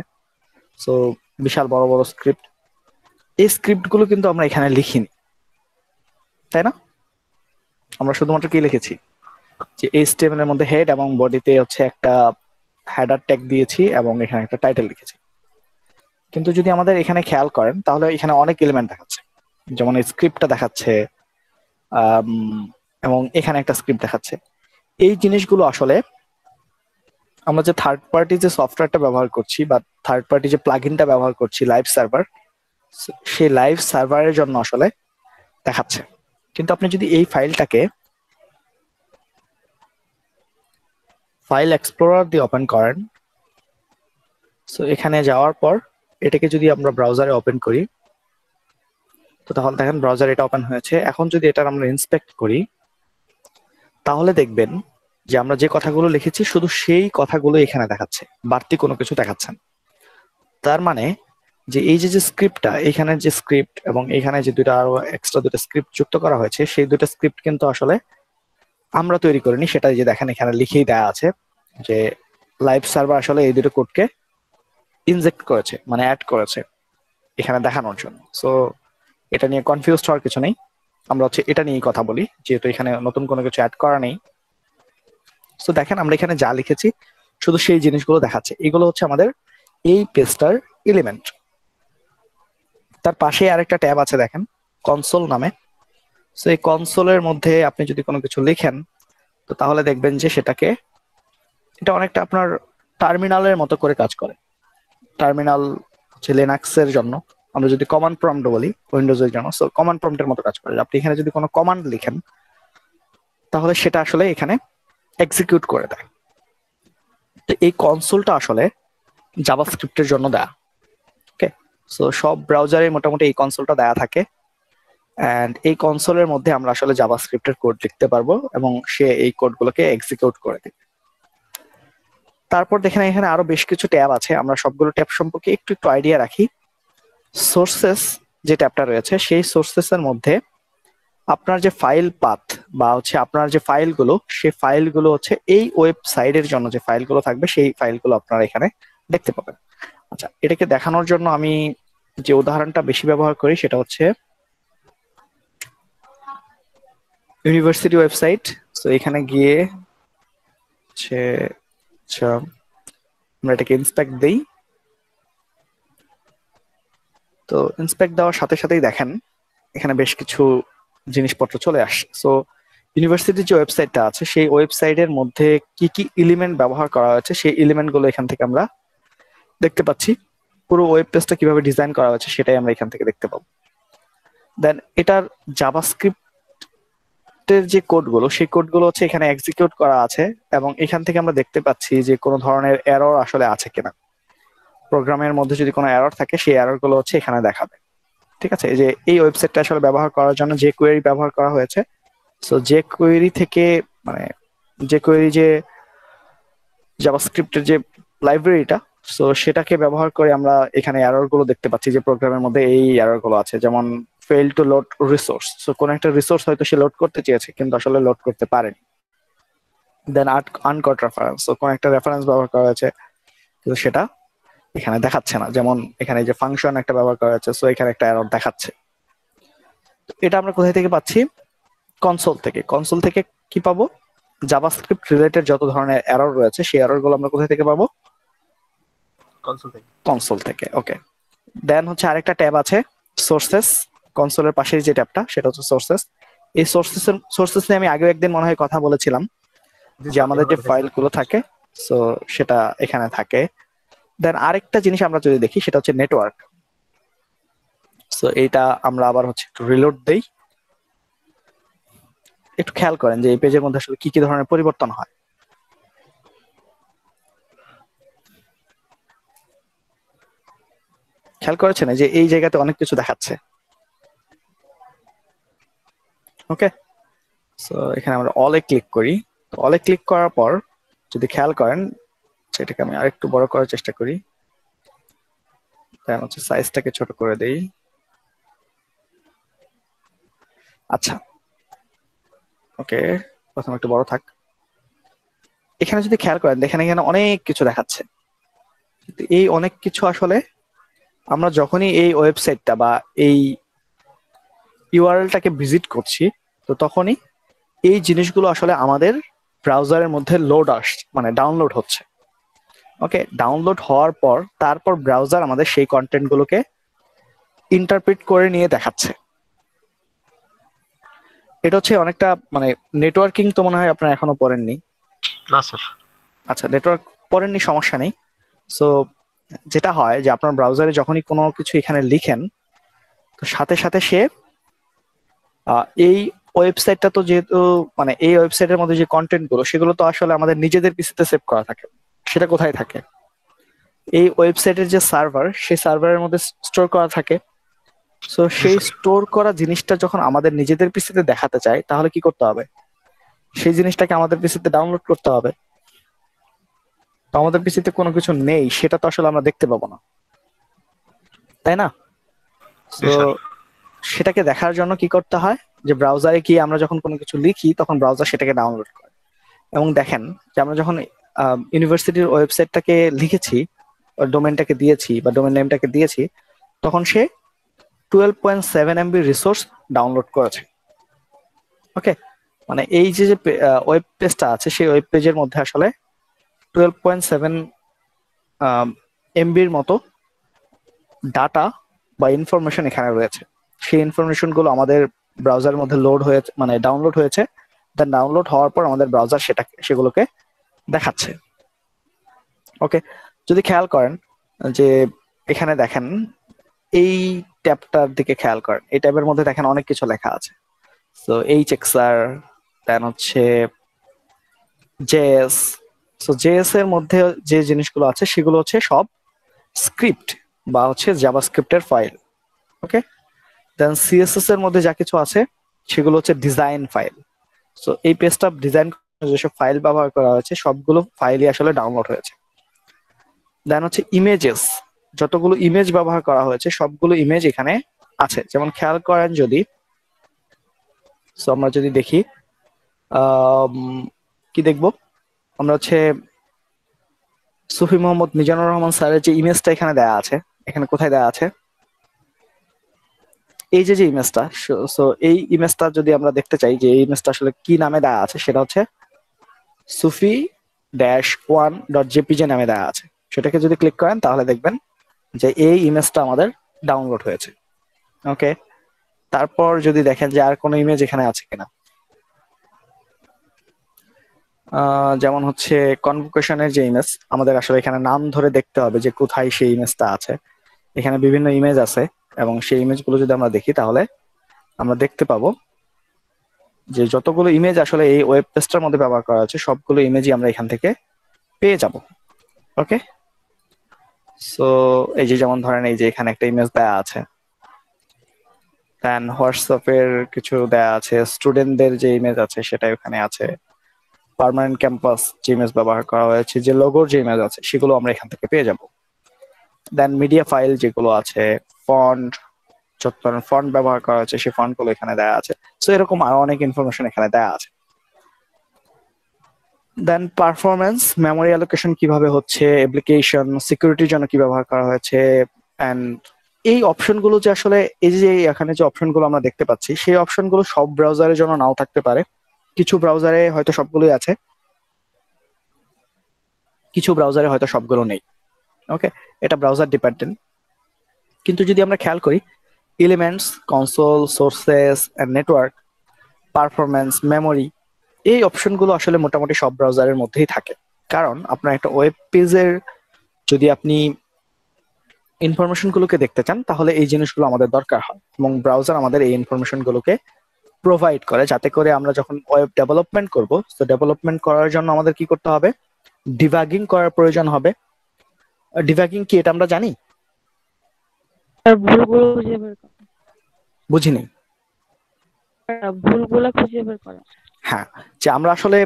সো বিশাল বড় বড় স্ক্রিপ্ট। এই স্ক্রিপ্ট গুলো কিন্তু আমরা এখানে লিখিনি, তাই না? আমরা শুধুমাত্র কি লিখেছি যে এইচটিএমএল এর মধ্যে হেড এবং বডিতে হচ্ছে একটা হেডার ট্যাগ দিয়েছি এবং এখানে একটা টাইটেল লিখেছি। কিন্তু যদি আমাদের এখানে খেয়াল করেন তাহলে এখানে অনেক এলিমেন্ট দেখাচ্ছে, যেমন স্ক্রিপ্টটা দেখাচ্ছে এবং এখানে একটা স্ক্রিপ্ট দেখাচ্ছে। এই জিনিসগুলো আসলে আমরা যে থার্ড পার্টি যে সফটওয়্যারটা ব্যবহার করছি বা থার্ড পার্টি যে প্লাগইনটা ব্যবহার করছি লাইভ সার্ভার, সেই লাইভ সার্ভারের জন্য আসলে দেখাচ্ছে। কিন্তু আপনি যদি এই ফাইলটাকে ফাইল এক্সপ্লোরার দিয়ে ওপেন করেন, সো এখানে যাওয়ার পর এটাকে যদি আমরা ব্রাউজারে ওপেন করি তো তাহলে দেখেন ব্রাউজার এটা ওপেন হয়েছে। এখন যদি এটা আমরা ইন্সপেক্ট করি তাহলে দেখবেন যে আমরা যে কথাগুলো লিখেছি শুধু সেই কথাগুলো এখানে দেখাচ্ছে, বাড়তি কোনো কিছু দেখাচ্ছে না। তার মানে যে এই যে স্ক্রিপ্টটা, এখানে যে স্ক্রিপ্ট এবং এখানে যে দুটো আরো এক্সট্রা দুটো স্ক্রিপ্ট যুক্ত করা হয়েছে, সেই দুটো স্ক্রিপ্ট কিন্তু আসলে আমরা তৈরি করিনি। সেটা যে দেখেন এখানে লিখেই দেওয়া আছে যে লাইভ সার্ভার আসলে এই দুটো কোডকে ইনজেক্ট করেছে, মানে অ্যাড করেছে এখানে দেখানোর জন্য। সো এটা নিয়ে কনফিউজড হওয়ার কিছু নেই, আমরা হচ্ছে এটা নিয়েই কথা বলি, যেহেতু এখানে নতুন কোনো কিছু অ্যাড করা নেই। সো দেখেন আমরা এখানে যা লিখেছি শুধু সেই জিনিসগুলো দেখাচ্ছে। এগুলো হচ্ছে আমাদের এই পেজটার এলিমেন্ট। তার পাশে আরেকটা ট্যাব আছে দেখেন, কনসোল নামে। সো এই কনসোলের মধ্যে আপনি যদি কোনো কিছু লিখেন তো তাহলে দেখবেন যে সেটাকে, এটা অনেকটা আপনার টার্মিনালের মতো করে কাজ করে। টার্মিনাল হচ্ছে লিনাক্সের জন্য, আমরা যদি কমান্ড প্রম্পট বলি উইন্ডোজের জন্য, সো কমান্ড প্রম্পটের মতো কাজ করে। আপনি এখানে যদি কোনো কমান্ড লিখেন তাহলে সেটা আসলে এখানে এক্সিকিউট করে দেয়। তো এই কনসোলটা আসলে জাভাস্ক্রিপ্টের জন্য দেয়া। ওকে, সো সব ব্রাউজারে মোটামুটি এই কনসোলটা দেয়া থাকে, এন্ড এই কনসোলের মধ্যে আমরা আসলে জাভাস্ক্রিপ্টের কোড লিখতে পারবো এবং সে এই কোডগুলোকে এক্সিকিউট করে দেবে। তারপর দেখেন এখানে আরো বেশ কিছু ট্যাব আছে, আমরা সবগুলো ট্যাব সম্পর্কে একটু একটু আইডিয়া রাখি। সোর্সেস যে ট্যাবটা রয়েছে, সেই সোর্সেস এর মধ্যে আপনার যে ফাইল পাথ বা হচ্ছে আপনার যে ফাইলগুলো, সেই ফাইলগুলো হচ্ছে এই ওয়েবসাইটের জন্য যে ফাইলগুলো থাকবে সেই ফাইলগুলো আপনারা এখানে দেখতে পাবেন। আচ্ছা, এটাকে দেখানোর জন্য আমি যে উদাহরণটা বেশি ব্যবহার করি সেটা হচ্ছে ইউনিভার্সিটি ওয়েবসাইট। তো এখানে গিয়ে হচ্ছে, আচ্ছা আমরা এটাকে ইন্সপেক্ট দেই। তো ইন্সপেক্ট দেওয়ার সাথে সাথেই দেখেন এখানে বেশ কিছু জিনিসপত্র চলে আসছে। সো ইউনিভার্সিটির যে ওয়েবসাইটটা আছে সেই ওয়েবসাইটের মধ্যে কি কি এলিমেন্ট ব্যবহার করা হয়েছে সেই এলিমেন্ট গুলো এখান থেকে আমরা দেখতে পাচ্ছি। পুরো ওয়েব পেজটা কিভাবে ডিজাইন করা হয়েছে সেটাই আমরা এখান থেকে দেখতে পাবো। দেন এটার জাভাস্ক্রিপ্টের যে কোডগুলো, সেই কোডগুলো হচ্ছে এখানে এক্সিকিউট করা আছে এবং এখান থেকে আমরা দেখতে পাচ্ছি যে কোনো ধরনের এরর আসলে আছে কিনা। প্রোগ্রামের মধ্যে যদি কোনো এরর থাকে সেই এরর গুলো হচ্ছে এখানে দেখাবে। ঠিক আছে, এই যে এই ওয়েবসাইটটা আসলে ব্যবহার করার জন্য যে কোয়েরি ব্যবহার করা হয়েছে, সো যে কোয়েরি থেকে মানে যে কোয়েরি যে জাভাস্ক্রিপ্টের যে লাইব্রেরিটা, সো সেটাকে ব্যবহার করে আমরা এখানে এরর গুলো দেখতে পাচ্ছি যে প্রোগ্রামের মধ্যে এই এরর গুলো আছে, যেমন fail to load resource. So কোন একটা রিসোর্স হয়তো সে লোড করতে চেয়েছে কিন্তু আসলে লোড করতে পারেনি। দেন আনকট রেফারেন্স, সো কোন একটা রেফারেন্স ব্যবহার করা হয়েছে কিন্তু সেটা এখানে দেখাচ্ছে না, যেমন এখানে যে ফাংশন একটা ব্যবহার করা হয়েছে, সো এখানে একটা এরর দেখাচ্ছে। এটা আমরা কোথায় থেকে পাচ্ছি? কনসোল থেকে। কনসোল থেকে কি পাবো? জাভাস্ক্রিপ্ট রিলেটেড যত ধরনের এরর রয়েছে সেই এরর গুলো আমরা কোথায় থেকে পাবো?
কনসোল থেকে।
কনসোল থেকে। ওকে, দেন হচ্ছে আরেকটা ট্যাব আছে সোর্সেস। কনসোলের পাশের যে ট্যাবটা সেটা হচ্ছে সোর্সেস। এই সোর্সেস নিয়ে আমি আগেও একদিন মনে হয় কথা বলেছিলাম যে আমাদের যে ফাইল গুলো থাকে সো সেটা এখানে থাকে। দেন আরেকটা জিনিস আমরা যদি দেখি সেটা হচ্ছে নেটওয়ার্ক। সো এইটা আমরা আবার হচ্ছে একটু রিলোড দেই। একটু খেয়াল করেন যে এই পেজের মধ্যে আসলে কি কি ধরনের পরিবর্তন হয়। খেয়াল করেছেন যে এই জায়গাতে অনেক কিছু দেখাচ্ছে। ওকে, সো এখানে আমরা অলে ক্লিক করি। তো অলে ক্লিক করার পর যদি খেয়াল করেন সেটাকে আমি আরেকটু বড় করার চেষ্টা করি, দেন হচ্ছে সাইজটাকে ছোট করে দেই। আচ্ছা, ওকে, প্রথমে একটু বড় থাক। এখানে যদি খেয়াল করেন দেখেন এখানে অনেক কিছু দেখাচ্ছে। এই অনেক কিছু আসলে আমরা যখনই এই ওয়েবসাইটটা বা এই ইউআরএলটাকে ভিজিট করছি তো তখনই এই জিনিসগুলো আসলে আমাদের ব্রাউজারের মধ্যে মানে ডাউনলোড হচ্ছে। ওকে, ডাউনলোড হওয়ার পর তারপর ব্রাউজার আমাদের সেই কন্টেন্ট গুলোকে ইন্টারপ্রিট করে নিয়ে দেখাচ্ছে। এটা হচ্ছে অনেকটা মানে নেটওয়ার্কিং তো মনে হয় আপনারা এখনো পড়েননি।
না স্যার।
আচ্ছা, নেটওয়ার্ক পড়েননি, সমস্যা নেই। সো যেটা হয় যে আপনার ব্রাউজারে যখনই কোনো কিছু এখানে লিখেন তো সাথে সাথে সে এই ওয়েবসাইটটা তো যেহেতু মানে এই ওয়েবসাইটের মধ্যে যে কন্টেন্ট গুলো সেগুলো তো আসলে আমাদের নিজেদের পিসিতে সেভ করা থাকে। সেটা কোথায় থাকে? এই ওয়েবসাইটের যে সার্ভার, সেই সার্ভারের মধ্যে স্টোর করা থাকে। সো সেই স্টোর করা জিনিসটা যখন আমাদের নিজেদের পিসিতে দেখাতে চাই তাহলে কি করতে হবে? সেই জিনিসটাকে আমাদের পিসিতে ডাউনলোড করতে হবে। তো আমাদের পিসিতে কোনো কিছু নেই, সেটা তো আসলে আমরা দেখতে পাবো না, তাই না?
জি
তো
স্যার।
সেটাকে দেখার জন্য কি করতে হয়, যে ব্রাউজারে গিয়ে আমরা যখন কোনো কিছু লিখি তখন ব্রাউজার সেটাকে ডাউনলোড করে। এবং দেখেন যে আমরা যখন ইউনিভার্সিটির ওয়েবসাইটটাকে লিখেছি, ডোমেনটাকে দিয়েছি বা ডোমেন নেমটাকে দিয়েছি, তখন সে 12.7 MB রিসোর্স ডাউনলোড করেছে। ওকে, মানে এই যে যে ওয়েব পেজটা আছে সেই ওয়েব পেজের মধ্যে আসলে 12.7 MBর মতো ডাটা বা ইনফরমেশন এখানে রয়েছে। সেই ইনফরমেশন গুলো আমাদের ব্রাউজারের মধ্যে লোড হয়েছে, মানে ডাউনলোড হয়েছে। দেন ডাউনলোড হওয়ার পর আমাদের ব্রাউজার সেগুলোকে দেখাচ্ছে। ওকে, যদি খেয়াল করেন যে এখানে দেখেন এই ট্যাবটার দিকে খেয়াল করেন, এই ট্যাবের মধ্যে দেখেন অনেক কিছু লেখা আছে। সো এইচএক্সআর, দেন হচ্ছে জেএস। সো জেএস এর মধ্যে যে জিনিসগুলো আছে সেগুলো হচ্ছে সব স্ক্রিপ্ট বা হচ্ছে জাভাস্ক্রিপ্টের ফাইল। ওকে, দেন সিএসএস এর মধ্যে যা কিছু আছে সেগুলো হচ্ছে ডিজাইন ফাইল। সো এই পেজটা ডিজাইন যেসব ফাইল ব্যবহার করা হয়েছে সবগুলো ফাইলই আসলে ডাউনলোড হয়েছে। দেন হচ্ছে ইমেজেস, যতগুলো ইমেজ ব্যবহার করা হয়েছে সবগুলো ইমেজ এখানে আছে। যেমন খেয়াল করেন যদি, সো আমরা যদি দেখি কি দেখবো, আমরা হচ্ছে সুফি মোহাম্মদ মিজানুর রহমান স্যারের যে ইমেজটা এখানে দেয়া আছে, এখানে কোথায় দেয়া আছে, এই যে যে ইমেজটা। সো এই ইমেজটা যদি আমরা দেখতে চাই যে এই ইমেজটা আসলে কি নামে দেয়া আছে, সেটা হচ্ছে sufi-1.jpg নামে দেয়া আছে। সেটাকে যদি ক্লিক করেন তাহলে দেখবেন যে এই ইমেজটা আমাদের ডাউনলোড হয়েছে। ওকে, তারপর যদি দেখেন যে আর কোনো ইমেজ এখানে আছে কিনা, যেমন হচ্ছে কনভোকেশনের যে ইমেজ, আমাদের আসলে এখানে নাম ধরে দেখতে হবে যে কোথায় সেই ইমেজটা আছে। এখানে বিভিন্ন ইমেজ আছে এবং সেই ইমেজগুলো যদি আমরা দেখি তাহলে আমরা দেখতে পাবো যে যতগুলো ইমেজ আসলে এই ওয়েব পেজটার মধ্যে ব্যবহার করা হচ্ছে সবগুলো ইমেজই আমরা এখান থেকে পেয়ে যাব। ওকে, সো এই যে যেমন ধরেন এই যে এখানে একটা ইমেজ দেয়া আছে, দেন হোয়াটসঅ্যাপের কিছু দেয়া আছে, স্টুডেন্টদের যে ইমেজ আছে সেটা ওখানে আছে, পার্মানেন্ট ক্যাম্পাস যে ইমেজ ব্যবহার করা হয়েছে, যে লোগোর যে ইমেজ আছে সেগুলো আমরা এখান থেকে পেয়ে যাব। দেন মিডিয়া ফাইল যেগুলো আছে, ফন্ট, যত ধরনের ফন্ট ব্যবহার করা হয়েছে সেই ফন্ট গুলো এখানে দেয়া আছে। সো এরকম আরো অনেক ইনফরমেশন এখানে দেয়া আছে। দেন পারফরমেন্স, মেমোরি অ্যালোকেশন কিভাবে হচ্ছে, অ্যাপ্লিকেশন সিকিউরিটির জন্য কি ব্যবহার করা হয়েছে, এন্ড এই অপশনগুলো যে আসলে এই যে এখানে যে অপশনগুলো আমরা দেখতে পাচ্ছি সেই অপশনগুলো সব ব্রাউজারের জন্য নাও থাকতে পারে। কিছু ব্রাউজারে হয়তো সবগুলোই আছে, কিছু ব্রাউজারে হয়তো সবগুলো নেই। ওকে, এটা ব্রাউজার ডিপেন্ডেন্ট। কিন্তু যদি আমরা খেয়াল করি, elements, console, sources and network, performance, memory, এই অপশনগুলো আসলে মোটামুটি সব ব্রাউজারের মধ্যেই থাকে। কারণ আপনার একটা ওয়েব পেজের যদি আপনি ইনফরমেশন গুলোকে দেখতে চান তাহলে এই জিনিসগুলো আমাদের দরকার হয় এবং ব্রাউজার আমাদের এই ইনফরমেশন গুলোকে প্রোভাইড করে, যাতে করে আমরা যখন ওয়েব ডেভেলপমেন্ট করব, তো ডেভেলপমেন্ট করার জন্য আমাদের কি করতে হবে, ডিবাগিং করার প্রয়োজন হবে। ডিবাগিং কি এটা আমরা জানি?
আর ভুলগুলো খুঁজে বের করা।
বুঝিনি।
ভুলগুলো খুঁজে বের করা।
হ্যাঁ, যে আমরা আসলে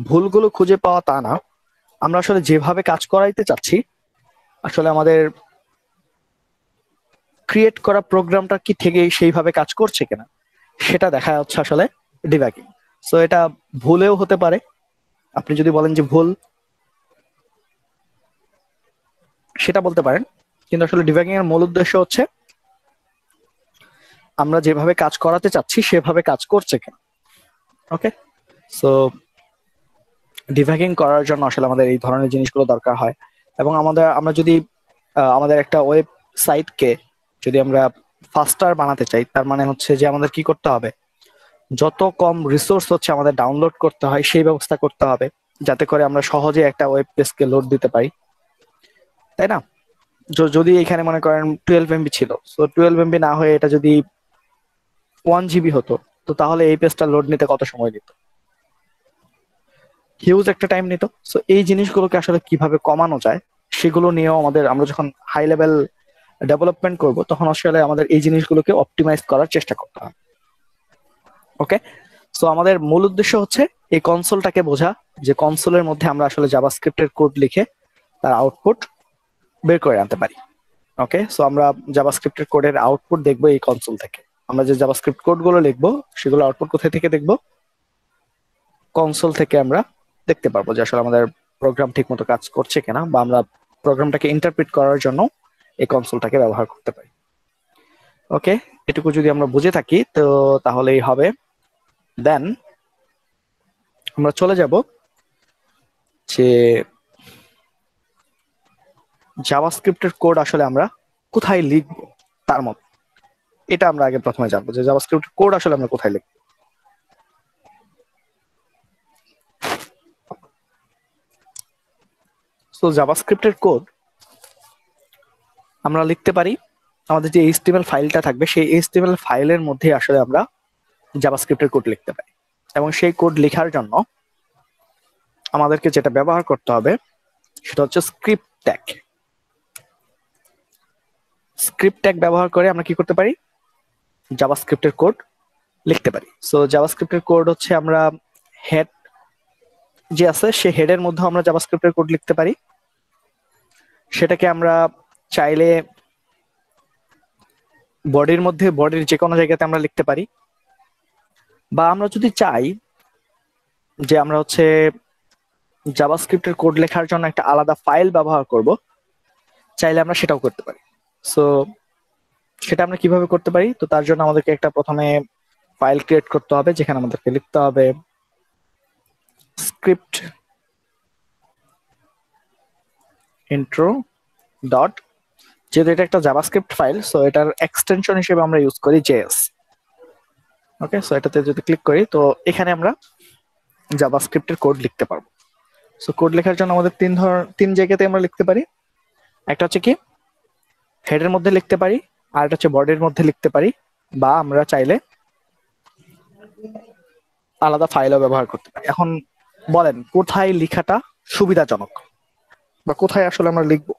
ভুলগুলো খুঁজে পাওয়া তা না, আমরা আসলে যেভাবে কাজ করাইতে চাচ্ছি আসলে আমাদের ক্রিয়েট করা প্রোগ্রামটা কি থেকে সেইভাবে কাজ করছে কিনা সেটা দেখা যাচ্ছে আসলে ডিবাগিং। সো এটা ভুলেও হতে পারে, আপনি যদি বলেন যে ভুল সেটা বলতে পারেন, কিন্তু আসলে ডিবাগিং এর মূল উদ্দেশ্য হচ্ছে আমরা যেভাবে কাজ করাতে চাচ্ছি সেভাবে কাজ করছে কিনা। ওকে, সো ডিবাগিং করার জন্য আসলে আমাদের এই ধরনের জিনিসগুলো দরকার হয়। এবং আমরা যদি আমাদের একটা ওয়েবসাইটকে যদি আমরা ফাস্টার বানাতে চাই, তার মানে হচ্ছে যে আমাদের কি করতে হবে, যত কম রিসোর্স হচ্ছে আমাদের ডাউনলোড করতে হয় সেই ব্যবস্থা করতে হবে, যাতে করে আমরা সহজে একটা ওয়েব পেজকে লোড দিতে পারি, তাই না? যদি এখানে মনে করেন 12 MB ছিল, সো 12 MB না হয়ে এটা যদি 1 GB হতো, তো তাহলে এই পেজটা লোড নিতে কত সময় নিত? হিউজ একটা টাইম নিত। সো এই জিনিসগুলোকে আসলে কিভাবে কমানো যায় সেগুলো নিয়েও আমরা যখন হাই লেভেল ডেভেলপমেন্ট করব তখন আসলে আমাদের এই জিনিসগুলোকে অপটিমাইজ করার চেষ্টা করতে হবে। ওকে, সো আমাদের মূল উদ্দেশ্য হচ্ছে এই কনসোলটাকে বোঝা, যে কনসোলের মধ্যে আমরা আসলে জাভাস্ক্রিপ্টের কোড লিখে তার আউটপুট বের করে আনতে পারি। ওকে, সো আমরা জাভাস্ক্রিপ্টের কোডের আউটপুট দেখবো এই কনসোল থেকে। আমরা যে জাভাস্ক্রিপ্ট কোডগুলো লিখবো সেগুলো আউটপুট কোথায় থেকে দেখবো? কনসোল থেকে আমরা দেখতে পারবো যে আসলে আমাদের প্রোগ্রাম ঠিকমতো কাজ করছে কিনা, বা আমরা প্রোগ্রামটাকে ইন্টারপ্রিট করার জন্য এই কনসোলটাকে ব্যবহার করতে পারি। ওকে, এটুকু যদি আমরা বুঝে থাকি তো তাহলেই হবে। দেন আমরা চলে যাব যে জাভাস্ক্রিপ্টের কোড আসলে আমরা কোথায় লিখবো তার মত, এটা আমরা আগে প্রথমে জানবো যে জাভাস্ক্রিপ্টের কোড আসলে আমরা কোথায় লিখবো। সো জাভাস্ক্রিপ্টের কোড আমরা লিখতে পারি আমাদের যে এইচটিএমএল ফাইলটা থাকবে সেই এইচটিএমএল ফাইলের মধ্যে আসলে আমরা জাভাস্ক্রিপ্টের কোড লিখতে পারি, এবং সেই কোড লেখার জন্য আমাদেরকে যেটা ব্যবহার করতে হবে সেটা হচ্ছে স্ক্রিপ্ট ট্যাগ। স্ক্রিপ্ট ট্যাগ ব্যবহার করে আমরা কি করতে পারি? জাভাস্ক্রিপ্টের কোড লিখতে পারি। সো জাভাস্ক্রিপ্টের কোড হচ্ছে আমরা হেড যে আছে সেই হেডের মধ্যে আমরা জাভাস্ক্রিপ্টের কোড লিখতে পারি। সেটাকে আমরা চাইলে বডির মধ্যে, বডির যে কোনো জায়গাতে আমরা লিখতে পারি, বা আমরা যদি চাই যে আমরা হচ্ছে জাভাস্ক্রিপ্টের কোড লেখার জন্য একটা আলাদা ফাইল ব্যবহার করব, চাইলে আমরা সেটাও করতে পারি। সো সেটা আমরা কিভাবে করতে পারি? তো তার জন্য আমাদেরকে একটা প্রথমে ফাইল ক্রিয়েট করতে হবে যেখানে আমাদেরকে লিখতে হবে স্ক্রিপ্ট ইন্ট্রো ডট, যেহেতু এটা একটা জাভাস্ক্রিপ্ট ফাইল সো এটার এক্সটেনশন হিসেবে আমরা ইউজ করি জেএস। ওকে, সো এটাতে যদি ক্লিক করি তো এখানে আমরা জাভাস্ক্রিপ্টের কোড লিখতে পারবো। সো কোড লেখার জন্য আমাদের তিন জায়গাতে আমরা লিখতে পারি। একটা হচ্ছে কি হেডের মধ্যে লিখতে পারি, আর একটা হচ্ছে বডির মধ্যে লিখতে পারি, বা আমরা চাইলে আলাদা ফাইলও ব্যবহার করতে পারি। এখন বলেন কোথায় লেখাটা সুবিধাজনক, বা কোথায় আসলে আমরা লিখবো?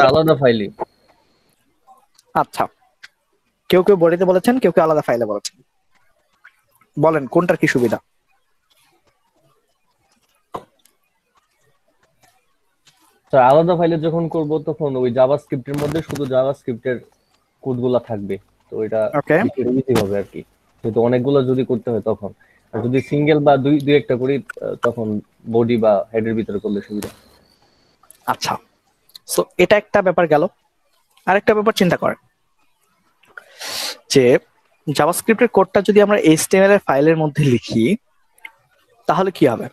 আলাদা ফাইলে।
আচ্ছা, কেউ কেউ বডিতে বলেছেন, কেউ কেউ আলাদা ফাইলে বলেছেন। বলেন কোনটার কি সুবিধা?
স্যার আলাদা ফাইলে যখন করব তখন ওই জাভাস্ক্রিপ্টের মধ্যে শুধু জাভাস্ক্রিপ্টের কোডগুলা থাকবে, তো এটা
ওকে,
ইজি হবে আর কি, যেহেতু অনেকগুলো যদি করতে হয় তখন। আর যদি সিঙ্গেল বা দুই দুই একটা করি তখন বডি বা হেডের ভিতরে করলে সুবিধা।
আচ্ছা, সো এটা একটা ব্যাপার গেল। আরেকটা ব্যাপার চিন্তা করেন যে জাভাস্ক্রিপ্টের কোডটা যদি আমরা এইচটিএমএল এর ফাইলের মধ্যে লিখি তাহলে কি হবে?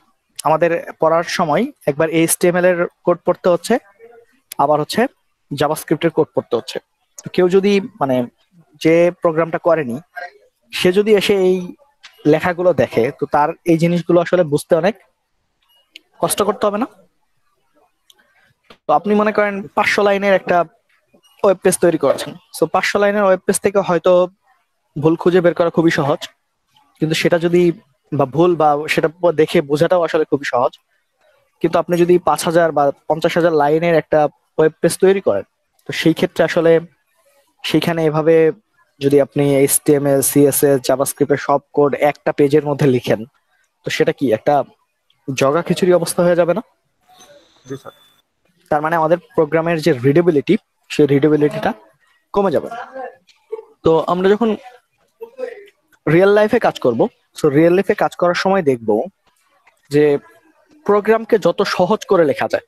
আমাদের পড়ার সময় একবার এইচটিএমএল এর কোড পড়তে হচ্ছে, আবার হচ্ছে জাভাস্ক্রিপ্টের কোড পড়তে হচ্ছে। তো কেউ যদি মানে যে প্রোগ্রামটা করেনি সে যদি এসে এই লেখাগুলো দেখে তো তার এই জিনিসগুলো আসলে বুঝতে অনেক কষ্ট করতে হবে না? তো আপনি মনে করেন 500 লাইনের একটা ওয়েব পেজ তৈরি করেছেন, সো 500 লাইনের ওয়েব পেজ থেকে হয়তো ভুল খুঁজে বের করা খুবই সহজ, কিন্তু সেটা যদি বা ভুল বা সেটা দেখে বোঝাটাও আসলে খুবই সহজ। কিন্তু আপনি যদি 5,000 বা 50,000 লাইনের একটা ওয়েব পেজ তৈরি করেন তো সেই ক্ষেত্রে আসলে সেইখানে এভাবে যদি আপনি এইচটিএমএল সিএসএস জাভাস্ক্রিপ্টের সব কোড একটা পেজের মধ্যে লিখেন তো সেটা কি একটা জগা খিচুড়ি অবস্থা হয়ে যাবে না?
জি স্যার।
তার মানে আমাদের প্রোগ্রামের যে রিডেবিলিটি সেই রিডেবিলিটিটা কমে যাবে। তো আমরা যখন রিয়েল লাইফে কাজ করব, সো রিয়েল লাইফে কাজ করার সময় দেখব যে প্রোগ্রামকে যত সহজ করে লেখা যায়,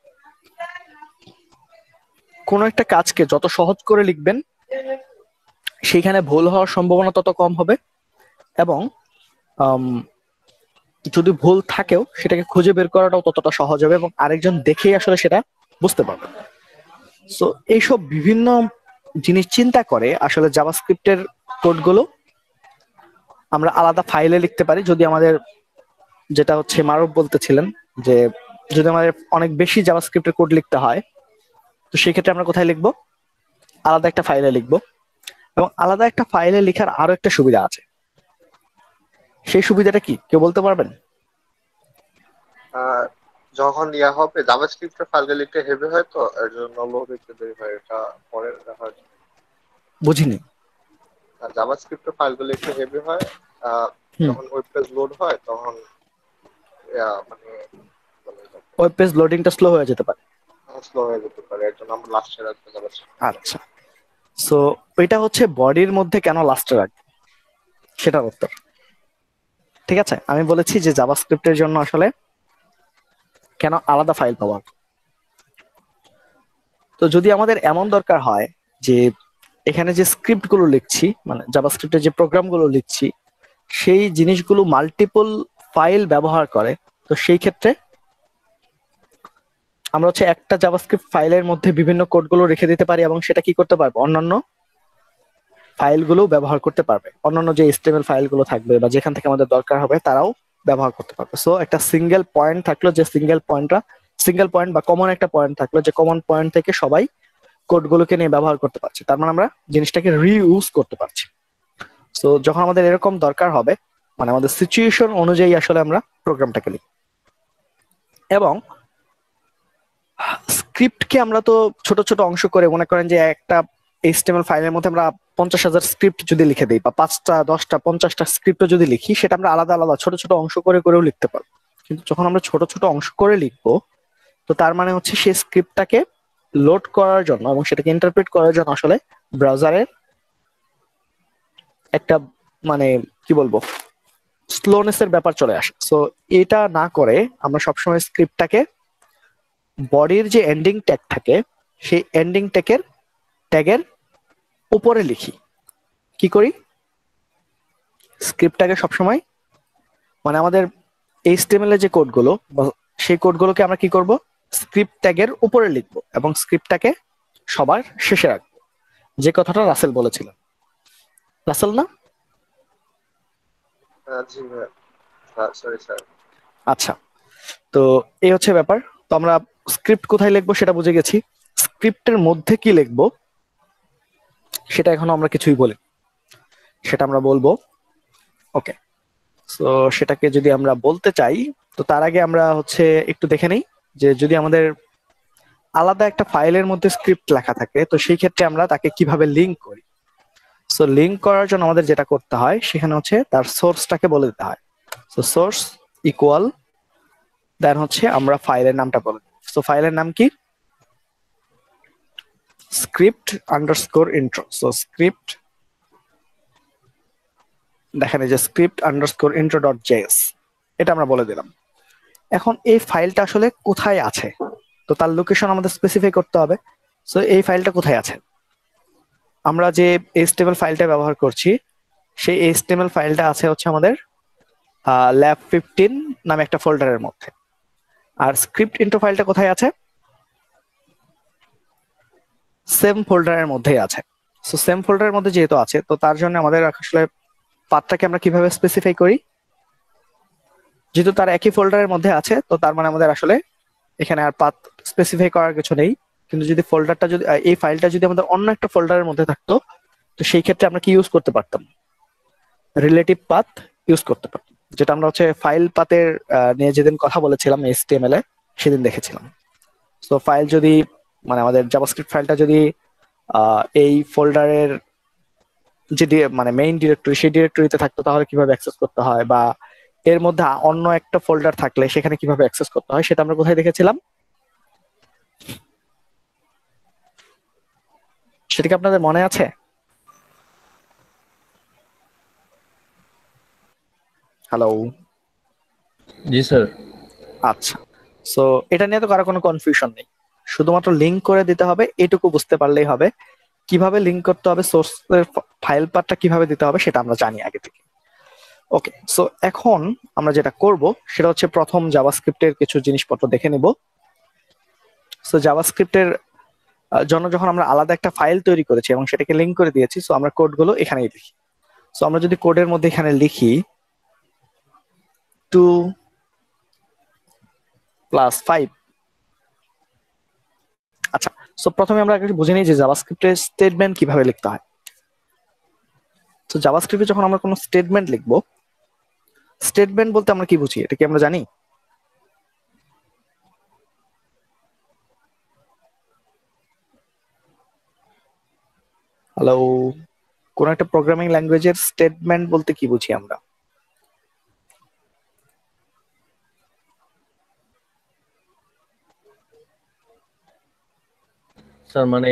কোন একটা কাজকে যত সহজ করে লিখবেন সেইখানে ভুল হওয়ার সম্ভাবনা তত কম হবে, এবং যদি ভুল থাকেও সেটাকে খুঁজে বের করাটাও ততটা সহজ হবে, এবং আরেকজন দেখেই আসলে সেটা বুঝতে পারবে। সো এইসব বিভিন্ন জিনিস চিন্তা করে আসলে জাভাস্ক্রিপ্টের কোডগুলো আমরা আলাদা ফাইলে লিখতে পারি। যদি আমাদের যেটা হচ্ছে মারুফ বলতেছিলেন যে যদি আমাদের অনেক বেশি জাভাস্ক্রিপ্টের কোড লিখতে হয় তো সেই ক্ষেত্রে আমরা কোথায় লিখবো? আলাদা একটা ফাইলে লিখবো। এবং আলাদা একটা ফাইলে লেখার আরো একটা সুবিধা আছে, সেই সুবিধাটা কি কেউ বলতে পারবেন?
যখন ইয়া হবে জাভাস্ক্রিপ্টের ফাইলগুলো একটু হেভি হয়, তো এর জন্য লোড একটু দেরি হয়, এটা পরে দেখা যায়।
বুঝিনি।
আর জাভাস্ক্রিপ্টের ফাইলগুলো একটু হেভি হয়, আহ,
হুম।
যখন ওয়েব পেজ লোড হয় তখন মানে
ওয়েব পেজ লোডিংটা স্লো হয়ে যেতে পারে।
স্লো হয়ে যেতে পারে, এর জন্য আমরা লাস্টে রাখতে জাভাস্ক্রিপ্ট।
আচ্ছা, সো এটা হচ্ছে বডির মধ্যে কেন লাস্টে রাখবে সেটার উত্তর। ঠিক আছে, আমি বলেছি যে জাভাস্ক্রিপ্টের জন্য আসলে কেন আলাদা ফাইল পাওয়া। তো যদি আমাদের এমন দরকার হয় যে এখানে যে স্ক্রিপ্ট গুলো লিখছি, মানে জাভাস্ক্রিপ্টের যে প্রোগ্রাম গুলো লিখছি, সেই জিনিসগুলো মাল্টিপল ফাইল ব্যবহার করে, তো সেই ক্ষেত্রে আমরা হচ্ছে একটা জাভাস্ক্রিপ্ট ফাইলের মধ্যে বিভিন্ন কোডগুলো রেখে দিতে পারি এবং সেটা কি করতে পারবো, অন্যান্য ফাইলগুলো ব্যবহার করতে পারবে, অন্যান্য যে এচটিএমএল ফাইলগুলো থাকবে বা যেখান থেকে আমাদের দরকার হবে তারাও ব্যবহার করতে পারবে। সো একটা সিঙ্গেল পয়েন্ট থাকলো, যে সিঙ্গেল পয়েন্ট বা কমন একটা পয়েন্ট থাকলো, যে কমন পয়েন্ট থেকে সবাই কোডগুলোকে নিয়ে ব্যবহার করতে পারছে, তার মানে আমরা জিনিসটাকে রিইউজ করতে পারছি। সো যখন আমাদের এরকম দরকার হবে, মানে আমাদের সিচুয়েশন অনুযায়ী আসলে আমরা প্রোগ্রামটাকে লিখি। এবং স্ক্রিপ্টকে আমরা তো ছোট ছোট অংশ করে, মনে করেন যে একটা এইচটিএমএল ফাইলের মধ্যে আমরা 50,000 স্ক্রিপ্ট যদি লিখে দিই, বা 5টা 10টা 50টা স্ক্রিপ্ট যদি লিখি, সেটা আমরা আলাদা আলাদা ছোট ছোট অংশ করে করেও লিখতে পারবো। কিন্তু যখন আমরা ছোট ছোট অংশ করে লিখবো, তো তার মানে হচ্ছে সেই স্ক্রিপ্টটাকে লোড করার জন্য এবং সেটাকে ইন্টারপ্রেট করার জন্য আসলে ব্রাউজারের একটা, মানে কি বলবো, স্লোনেস এর ব্যাপার চলে আসে। সো এটা না করে আমরা সবসময় স্ক্রিপ্টটাকে বডির যে এন্ডিং ট্যাগ থাকে, সেই এন্ডিং ট্যাগের উপরে লিখি। কি করি, স্ক্রিপ্টটাকে সবসময়, মানে আমাদের এইচটিএমএল এর যে কোডগুলো, সেই কোডগুলোকে আমরা কি করব, স্ক্রিপ্ট ট্যাগের উপরে লিখবো এবং স্ক্রিপ্টটাকে সবার শেষে রাখবো, যে কথাটা রাসেল বলেছিলেন। রাসেল না?
জি ভাই, সরি স্যার।
আচ্ছা, তো এই হচ্ছে ব্যাপার। তো আমরা স্ক্রিপ্ট কোথায় লিখবো সেটা বুঝে গেছি, স্ক্রিপ্টের মধ্যে কি লিখবো সেটা এখনো আমরা কিছুই বলি, সেটা আমরা বলবো। ওকে, তো সেটাকে যদি আমরা বলতে চাই, তো তার আগে আমরা হচ্ছে একটু দেখে নেই যে যদি আমাদের আলাদা একটা ফাইলের মধ্যে স্ক্রিপ্ট লেখা থাকে, তো সেই ক্ষেত্রে আমরা তাকে কিভাবে লিঙ্ক করি। সো লিঙ্ক করার জন্য আমাদের যেটা করতে হয়, সেখানে হচ্ছে তার সোর্সটাকে বলে দিতে হয়। সো সোর্স ইকুয়াল, দেন হচ্ছে আমরা ফাইলের নামটা বলে দিই। সো ফাইলের নাম কি, script underscore intro. So script, দেখেন এই যে script underscore intro dot JS, এটা আমরা বলে দিলাম। এখন এই ফাইলটা আসলে কোথায় আছে, তো তার লোকেশন আমাদের স্পেসিফাই করতে হবে। সো এই ফাইলটা কোথায় আছে, আমরা যে এইচটিএমএল ফাইলটা ব্যবহার করছি, সেই এইচটিএমএল ফাইলটা আছে হচ্ছে আমাদের ল্যাব 15 নামে একটা ফোল্ডারের মধ্যে। আর স্ক্রিপ্ট ইন্ট্রো ফাইলটা কোথায় আছে, সেম ফোল্ডারের মধ্যেই আছে। সো সেম ফোল্ডারের মধ্যে যেহেতু আছে, তো তার জন্য আমাদের আসলে পাথটাকে আমরা কিভাবে স্পেসিফাই করি, যেহেতু তার একই ফোল্ডারের মধ্যে আছে, তো তার মানে আমাদের আসলে এখানে আর পাথ স্পেসিফাই করার কিছু নেই। কিন্তু যদি ফোল্ডারটা যদি এই ফাইলটা যদি আমাদের অন্য একটা ফোল্ডারের মধ্যে থাকতো, তো সেই ক্ষেত্রে আমরা কি ইউজ করতে পারতাম, রিলেটিভ পাথ ইউজ করতে পারতাম, যেটা আমরা হচ্ছে ফাইল পাথের নিয়ে যেদিন কথা বলেছিলাম এইচটিএমএল এ, সেদিন দেখেছিলাম। সো ফাইল যদি, মানে আমাদের জাভাস্ক্রিপ্ট ফাইলটা যদি এই ফোল্ডারের যে মানে মেইন ডিরেক্টরি, সেই ডিরেক্টরিতে থাকতো, তাহলে কিভাবে অ্যাক্সেস করতে হয়, বা এর মধ্যে অন্য একটা ফোল্ডার থাকলে সেখানে কিভাবে অ্যাক্সেস করতে হয়, সেটা আমরা কোথায় দেখেছিলাম, সেটা কি আপনাদের মনে আছে? হ্যালো?
জি স্যার।
আচ্ছা, সো এটা নিয়ে তো কারো কোনো কনফিউশন নেই, শুধুমাত্র লিঙ্ক করে দিতে হবে, এটুকু বুঝতে পারলেই হবে। কিভাবে লিঙ্ক করতে হবে, সোর্সের ফাইল পাথটা কিভাবে দিতে হবে, সেটা আমরা জানি আগে থেকে। ওকে, সো এখন আমরা যেটা করব সেটা হচ্ছে প্রথম জাভাস্ক্রিপ্টের কিছু জিনিসপত্র দেখে নিব। সো জাভাস্ক্রিপ্টের জন্য যখন আমরা আলাদা একটা ফাইল তৈরি করেছি এবং সেটাকে লিঙ্ক করে দিয়েছি, সো আমরা কোডগুলো এখানেই লিখি। সো আমরা যদি কোডের মধ্যে এখানে লিখি 2+5, আচ্ছা, সো প্রথমে আমরা একটু বুঝে নিই যে জাভাস্ক্রিপ্টের স্টেটমেন্ট কিভাবে লিখতে হয়। তো জাভাস্ক্রিপ্টে যখন আমরা কোনো স্টেটমেন্ট লিখবো, স্টেটমেন্ট বলতে আমরা কি বুঝি, এটা কি আমরা জানি? হ্যালো, কোন একটা প্রোগ্রামিং ল্যাঙ্গুয়েজের স্টেটমেন্ট বলতে কি বুঝি আমরা?
স্যার মানে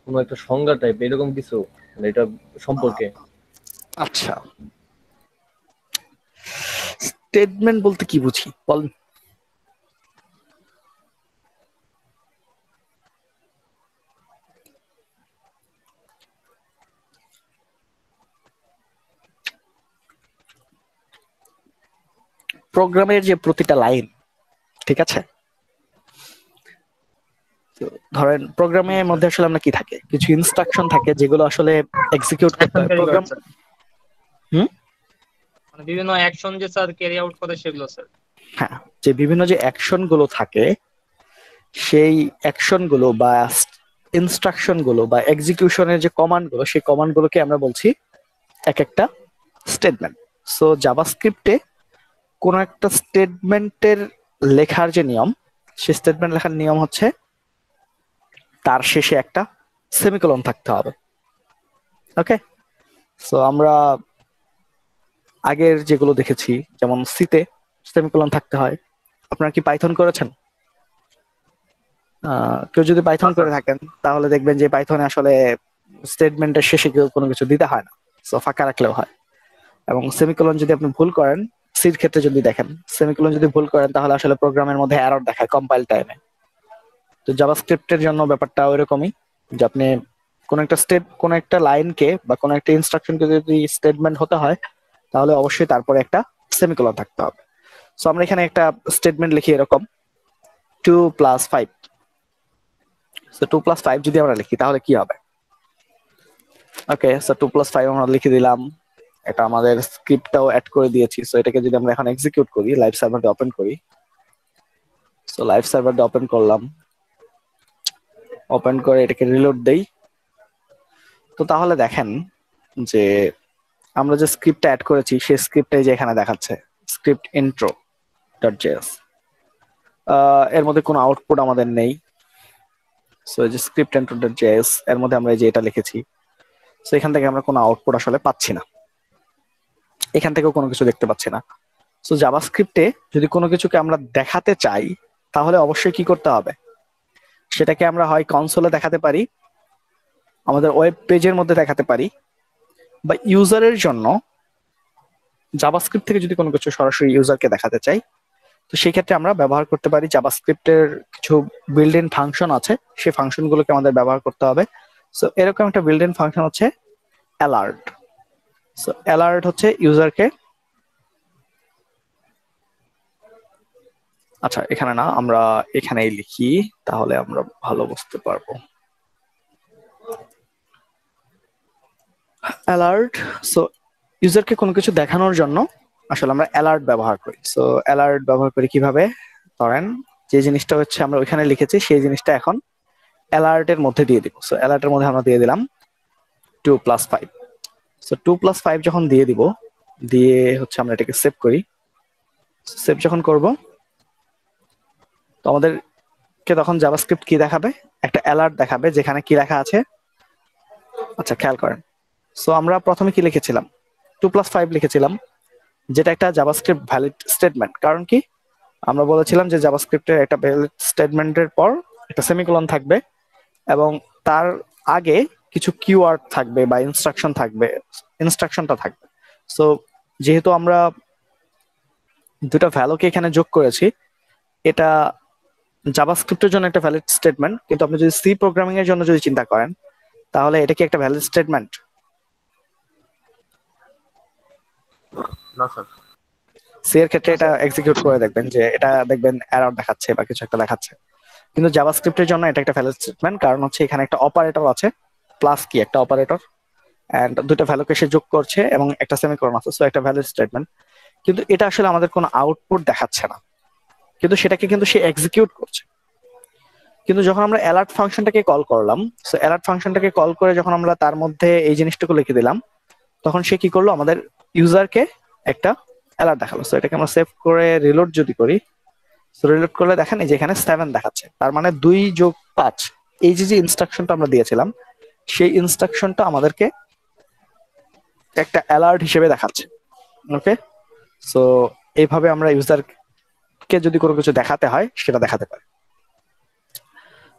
কোনো একটা সংজ্ঞা টাইপ এরকম কিছু, মানে এটা সম্পর্কে।
আচ্ছা, স্টেটমেন্ট বলতে কি বুঝি বলেন? প্রোগ্রামের যে প্রতিটা লাইন, ঠিক আছে, তো ধরেন প্রোগ্রামের মধ্যে আসলে আমরা কি থাকে, কিছু ইনস্ট্রাকশন থাকে যেগুলো আসলে এক্সিকিউট করতে হয় প্রোগ্রাম। হুম,
মানে বিভিন্ন অ্যাকশন যে স্যার ক্যারি আউট করে সেগুলো স্যার।
হ্যাঁ, যে বিভিন্ন যে অ্যাকশন গুলো থাকে, সেই অ্যাকশন গুলো বা ইনস্ট্রাকশন গুলো বা এক্সিকিউশনের যে কমান্ড গুলো, সেই কমান্ড গুলোকে আমরা বলছি এক একটা স্টেটমেন্ট। সো জাভাস্ক্রিপ্টে কোন একটা স্টেটমেন্টের লেখার যে নিয়ম, সেই স্টেটমেন্ট লেখার নিয়ম হচ্ছে তার শেষে একটা সেমিকোলন থাকতে হবে। ওকে, সো আমরা আগের যেগুলো দেখেছি, যেমন সিতে সেমিকোলন থাকতে হয়। আপনারা কি পাইথন করেছেন? কেউ যদি পাইথন করে থাকেন তাহলে দেখবেন যে পাইথনে আসলে স্টেটমেন্টের শেষে কেউ কোনো কিছু দিতে হয় না, সো ফাঁকা রাখলেও হয়। এবং সেমিকোলন যদি আপনি ভুল করেন, সির ক্ষেত্রে যদি দেখেন সেমিকোলন যদি ভুল করেন তাহলে আসলে প্রোগ্রামের মধ্যে এরর দেখায় কম্পাইল টাইমে। তো জাভাস্ক্রিপ্টের জন্য ব্যাপারটা ওইরকমই, যে আপনি কোন একটা লাইনকে বা কোন একটা ইনস্ট্রাকশনকে যদি স্টেটমেন্ট হতে হয় তাহলে অবশ্যই তারপরে একটা সেমিকোলন থাকতে হবে। সো আমরা এখানে একটা স্টেটমেন্ট লিখি এরকম 2+5। সো 2+5 যদি আমরা লিখি তাহলে কি হবে? ওকে, সো 2+5 আমরা লিখে দিলাম, এটা আমাদের স্ক্রিপ্টটাও অ্যাড করে দিয়েছি। সো এটাকে যদি আমরা এখন এক্সিকিউট করি, লাইভ সার্ভারটা ওপেন করি, সো লাইভ সার্ভারটা ওপেন করলাম, ওপেন করে এটাকে রিলোড দেই, তো তাহলে দেখেন যে আমরা যে স্ক্রিপ্টটা অ্যাড করেছি সেই স্ক্রিপ্টটাই যে এখানে দেখাচ্ছে স্ক্রিপ্ট ইন্ট্রো ডট জেএস। এর মধ্যে কোনো আউটপুট আমাদের নেই। সো এই যে স্ক্রিপ্ট ইন্ট্রো ডট জেএস এর মধ্যে আমরা এই যে এটা লিখেছি, সো এখান থেকে আমরা কোনো আউটপুট আসলে পাচ্ছি না, এখান থেকেও কোনো কিছু দেখতে পাচ্ছি না। সো জাভাস্ক্রিপ্টে যদি কোনো কিছুকে আমরা দেখাতে চাই তাহলে অবশ্যই কি করতে হবে, সেটাকে আমরা হয় কনসোলে দেখাতে পারি, আমাদের ওয়েব পেজের মধ্যে দেখাতে পারি, বা ইউজারের জন্য জাভাস্ক্রিপ্ট থেকে যদি কোনো কিছু সরাসরি ইউজারকে দেখাতে চাই তো সেই ক্ষেত্রে আমরা ব্যবহার করতে পারি জাভাস্ক্রিপ্টের কিছু বিল্ড ইন ফাংশন আছে, সেই ফাংশনগুলোকে আমাদের ব্যবহার করতে হবে। সো এরকম একটা বিল্ড ইন ফাংশন হচ্ছে অ্যালার্ট। সো অ্যালার্ট হচ্ছে ইউজারকে, আচ্ছা এখানে না, আমরা এখানেই লিখি তাহলে আমরা ভালো বুঝতে পারবো। অ্যালার্ট, সো ইউজারকে কোনো কিছু দেখানোর জন্য আসলে আমরা অ্যালার্ট ব্যবহার করি। সো অ্যালার্ট ব্যবহার করি কিভাবে, ধরেন যে জিনিসটা হচ্ছে আমরা ওইখানে লিখেছি সেই জিনিসটা এখন অ্যালার্টের মধ্যে দিয়ে দিব। সো অ্যালার্টের মধ্যে আমরা দিয়ে দিলাম 2+5। সো 2+5 যখন দিয়ে দিব, দিয়ে হচ্ছে আমরা এটাকে সেভ করি। সেভ যখন করব তো আমাদেরকে তখন জাভাস্ক্রিপ্ট কি দেখাবে, একটা অ্যালার্ট দেখাবে যেখানে কি লেখা আছে। আচ্ছা খেয়াল করেন, সো আমরা প্রথমে কি লিখেছিলাম, 2+5 লিখেছিলাম, যেটা একটা জাভাস্ক্রিপ্ট ভ্যালিড স্টেটমেন্ট। কারণ কি, আমরা বলেছিলাম যে জাভাস্ক্রিপ্টের একটা ভ্যালিড স্টেটমেন্টের পর একটা সেমিকোলন থাকবে এবং তার আগে কিছু কিওয়ার্ড থাকবে বা ইনস্ট্রাকশন থাকবে, ইনস্ট্রাকশনটা থাকবে। সো যেহেতু আমরা দুটো ভ্যালুকে এখানে যোগ করেছি, এটা জাভাস্ক্রিপ্টের জন্য একটা ভ্যালিড স্টেটমেন্ট, কিন্তু আপনি যদি সি প্রোগ্রামিং এর জন্য যদি চিন্তা করেন তাহলে এটা কি একটা ভ্যালিড স্টেটমেন্ট?
না স্যার।
সি এর ক্ষেত্রে এটা এক্সিকিউট করে দেখবেন যে এটা দেখবেন এরর দেখাচ্ছে বা কিছু একটা দেখাচ্ছে, কিন্তু জাভাস্ক্রিপ্টের জন্য এটা একটা ভ্যালিড স্টেটমেন্ট, কারণ হচ্ছে এখানে একটা অপারেটর আছে, প্লাস কি একটা অপারেটর, এন্ড দুটো ভ্যালুকে সে যোগ করছে এবং একটা সেমিকোলন আছে, সো একটা ভ্যালিড স্টেটমেন্ট। কিন্তু এটা আসলে আমাদের কোনো আউটপুট দেখাচ্ছে না, কিন্তু সেটাকে কিন্তু সে এক্সিকিউট করছে। কিন্তু যখন আমরা অ্যালার্ট ফাংশনটাকে কল করলাম, সো অ্যালার্ট ফাংশনটাকে কল করে যখন আমরা তার মধ্যে এই জিনিসটুকু লিখে দিলাম, তখন সে কি করলো, আমাদের ইউজারকে একটা অ্যালার্ট দেখালো। সো এটাকে আমরা সেভ করে রিলোড যদি করি, সো রিলোড করলে দেখেন এই যে এখানে 7 দেখাচ্ছে, তার মানে 2+5 এই যে যে ইনস্ট্রাকশনটা আমরা দিয়েছিলাম সেই ইনস্ট্রাকশনটা আমাদেরকে একটা অ্যালার্ট হিসেবে দেখাচ্ছে। ওকে, সো এইভাবে আমরা ইউজারকে যদি কোনো কিছু দেখাতে হয় সেটা দেখাতে পারি।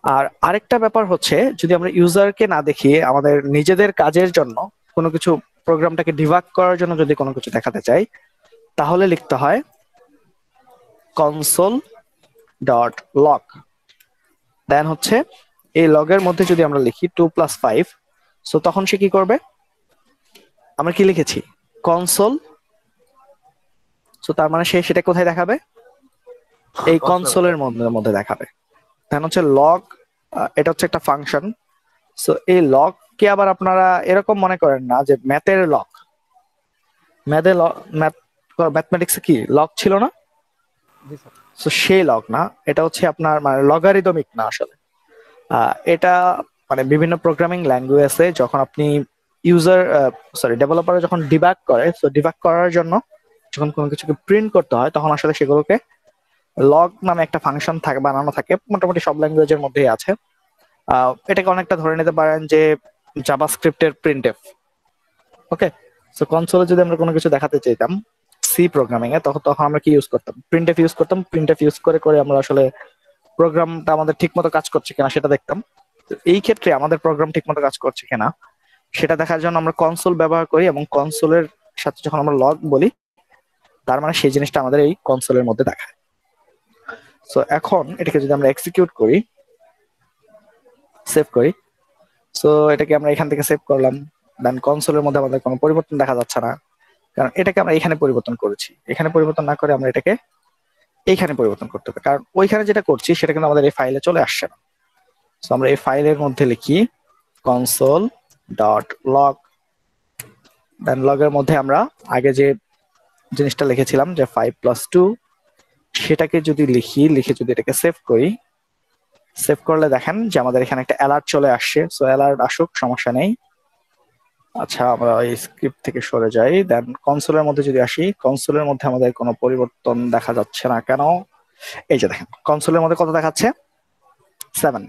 আর আরেকটা ব্যাপার হচ্ছে, যদি আমরা ইউজারকে না দেখিয়ে আমাদের নিজেদের কাজের জন্য কোনো কিছু প্রোগ্রামটাকে ডিবাগ করার জন্য যদি কোনো কিছু দেখাতে চাই, তাহলে লিখতে হয় কনসোল ডট লগ। দেন হচ্ছে এই লগের মধ্যে যদি আমরা লিখি 2+5, সো তখন সে কি করবে, আমরা কি লিখেছি কনসোল, সো তার মানে সে সেটা কোথায় দেখাবে, এই কনসোলের মধ্যে দেখাবে। দেন হচ্ছে লগ, এটা হচ্ছে একটা ফাংশন। সো এই লগ কে আবার আপনারা এরকম মনে করেন না যে ম্যাথের লগ, ম্যাথমেটিক্সে কি লগ ছিল না,
জি স্যার।
সো সেই লগ না, এটা হচ্ছে আপনার মানে লগারিদমিক না আসলে। এটা মানে বিভিন্ন প্রোগ্রামিং ল্যাঙ্গুয়েজে যখন আপনি ডেভেলপার যখন ডিবাগ করে, সো ডিবাগ করার জন্য যখন কোনো কিছুকে প্রিন্ট করতে হয় তখন আসলে সেগুলোকে লগ নামে একটা ফাংশন থাকে, বানানো থাকে, মোটামুটি সব ল্যাঙ্গুয়েজের মধ্যেই আছে। এটাকে অনেকটা ধরে নিতে পারেন যে জাভাস্ক্রিপ্টের প্রিন্টএফ। ওকে, সো কনসোলে যদি আমরা কোনো কিছু দেখাতে চাইতাম সি প্রোগ্রামিং এ, তখন আমরা কি ইউজ করতাম, প্রিন্টএফ ইউজ করতাম। প্রিন্টএফ ইউজ করে করে আমরা আসলে প্রোগ্রামটা আমাদের ঠিকমতো কাজ করছে কিনা সেটা দেখতাম। তো এই ক্ষেত্রে আমাদের প্রোগ্রাম ঠিকমতো কাজ করছে কিনা সেটা দেখার জন্য আমরা কনসোল ব্যবহার করি, এবং কনসোলের সাথে যখন আমরা লগ বলি তার মানে সেই জিনিসটা আমাদের এই কনসোলের মধ্যে দেখায়। সো এখন এটাকে যদি আমরা এক্সিকিউট করি, সেভ করি, সো এটাকে আমরা এখান থেকে সেভ করলাম। দেন কনসোলের মধ্যে আমাদের কোনো পরিবর্তন দেখা যাচ্ছে না, কারণ এটাকে আমরা এখানে পরিবর্তন করেছি। এখানে পরিবর্তন না করে আমরা এটাকে এইখানে পরিবর্তন করতে হবে, কারণ ওইখানে যেটা করছি সেটা কিন্তু আমাদের এই ফাইলে চলে আসছে না। সো আমরা এই ফাইলের মধ্যে লিখি কনসোল ডট লগ। দেন লগের মধ্যে আমরা আগে যে জিনিসটা লিখেছিলাম যে 5+2, সেটাকে যদি লিখে যদি এটাকে সেভ করি, সেভ করলে দেখেন যে আমাদের এখানে একটা অ্যালার্ট চলে আসছে। সো অ্যালার্ট আসুক, সমস্যা নেই। আচ্ছা, আমরা এই স্ক্রিপ্ট থেকে সরে যাই। দেন কনসোলের মধ্যে যদি আসি, কনসোলের মধ্যে আমাদের কোনো পরিবর্তন দেখা যাচ্ছে না কেন? এই যে দেখেন কনসোলের মধ্যে কত দেখাচ্ছে, 7।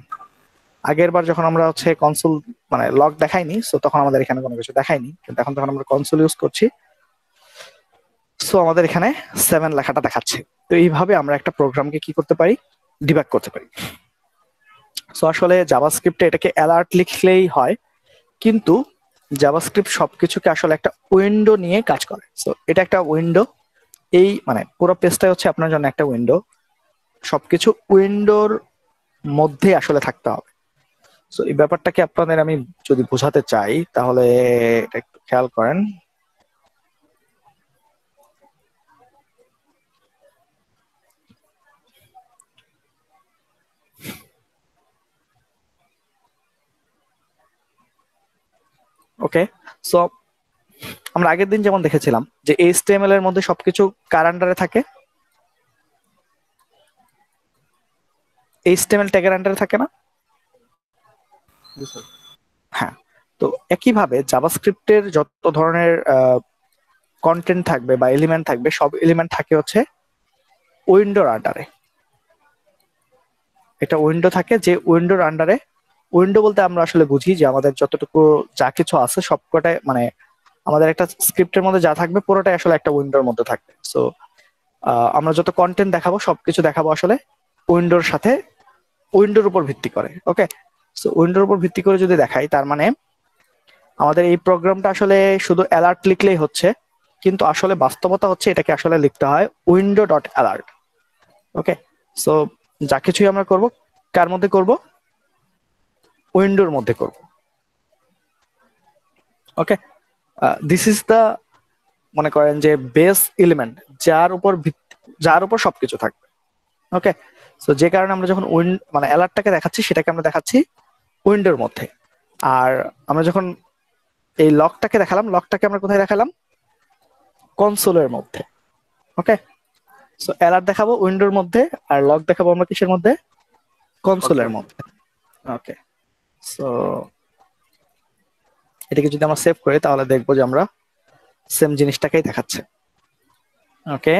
আগের বার যখন আমরা হচ্ছে কনসোল মানে লগ দেখাইনি, সো তখন আমাদের এখানে কোনো কিছু দেখায়নি, কিন্তু এখন যখন আমরা কনসোল ইউজ করছি, সো আমাদের এখানে 7 লেখাটা দেখাচ্ছে। তো এইভাবে আমরা একটা প্রোগ্রামকে কি করতে পারি, ডিবাগ করতে পারি। সো আসলে জাভাস্ক্রিপ্টে এটাকে অ্যালার্ট লিখলেই হয়, কিন্তু জাভাস্ক্রিপ্ট সবকিছুকে আসলে একটা উইন্ডো নিয়ে কাজ করে। সো এটা একটা উইন্ডো, এই মানে পুরো পেজটাই হচ্ছে আপনার জন্য একটা উইন্ডো। সবকিছু উইন্ডোর মধ্যে আসলে থাকতে হবে। সো এই ব্যাপারটাকে আপনাদের আমি যদি বোঝাতে চাই তাহলে এটা একটু খেয়াল করেন। ওকে, সো আমরা আগের দিন যেমন দেখেছিলাম যে HTML এর মধ্যে সবকিছু কার আন্ডারে থাকে, HTML ট্যাগের আন্ডারে থাকে না?
জি স্যার।
হ্যাঁ, তো একইভাবে জাভাস্ক্রিপ্টের যত ধরনের কন্টেন্ট থাকবে বা এলিমেন্ট থাকবে, সব এলিমেন্ট থাকে হচ্ছে উইন্ডোর আন্ডারে। একটা উইন্ডো থাকে, যে উইন্ডোর আন্ডারে, উইন্ডো বলতে আমরা আসলে বুঝি যে আমাদের যতটুকু যা কিছু আছে সবকটাই মানে আমাদের একটা স্ক্রিপ্টের মধ্যে যা থাকবে পুরোটাই আসলে একটা উইন্ডোর মধ্যে থাকবে। সো আমরা যত কন্টেন্ট দেখাবো সবকিছু দেখাবো আসলে উইন্ডোর সাথে, উইন্ডোর উপর ভিত্তি করে। ওকে, সো উইন্ডোর উপর ভিত্তি করে যদি দেখাই, তার মানে আমাদের এই প্রোগ্রামটা আসলে শুধু অ্যালার্ট লিখলেই হচ্ছে, কিন্তু আসলে বাস্তবতা হচ্ছে এটাকে আসলে লিখতে হয় উইন্ডো ডট অ্যালার্ট। ওকে, সো যা কিছুই আমরা করব কার মধ্যে করব, উইন্ডোর মধ্যে করব। ওকে, দিস ইজ দ্য মনে করেন যে বেস এলিমেন্ট, যার উপর সবকিছু থাকবে। ওকে, সো যে কারণে আমরা যখন মানে অ্যালার্টটাকে দেখাচ্ছি সেটাকে আমরা দেখাচ্ছি উইন্ডোর মধ্যে। আর আমরা যখন এই লকটাকে দেখালাম, লকটাকে আমরা কোথায় দেখালাম, কনসোলের মধ্যে। ওকে, সো অ্যালার্ট দেখাবো উইন্ডোর মধ্যে, আর লক দেখাবো আমরা কিসের মধ্যে, কনসোলের মধ্যে। ওকে, সো এটাকে যদি আমরা সেভ করি তাহলে দেখবো যে আমরা সেম জিনিসটাকেই দেখাচ্ছে। ওকে,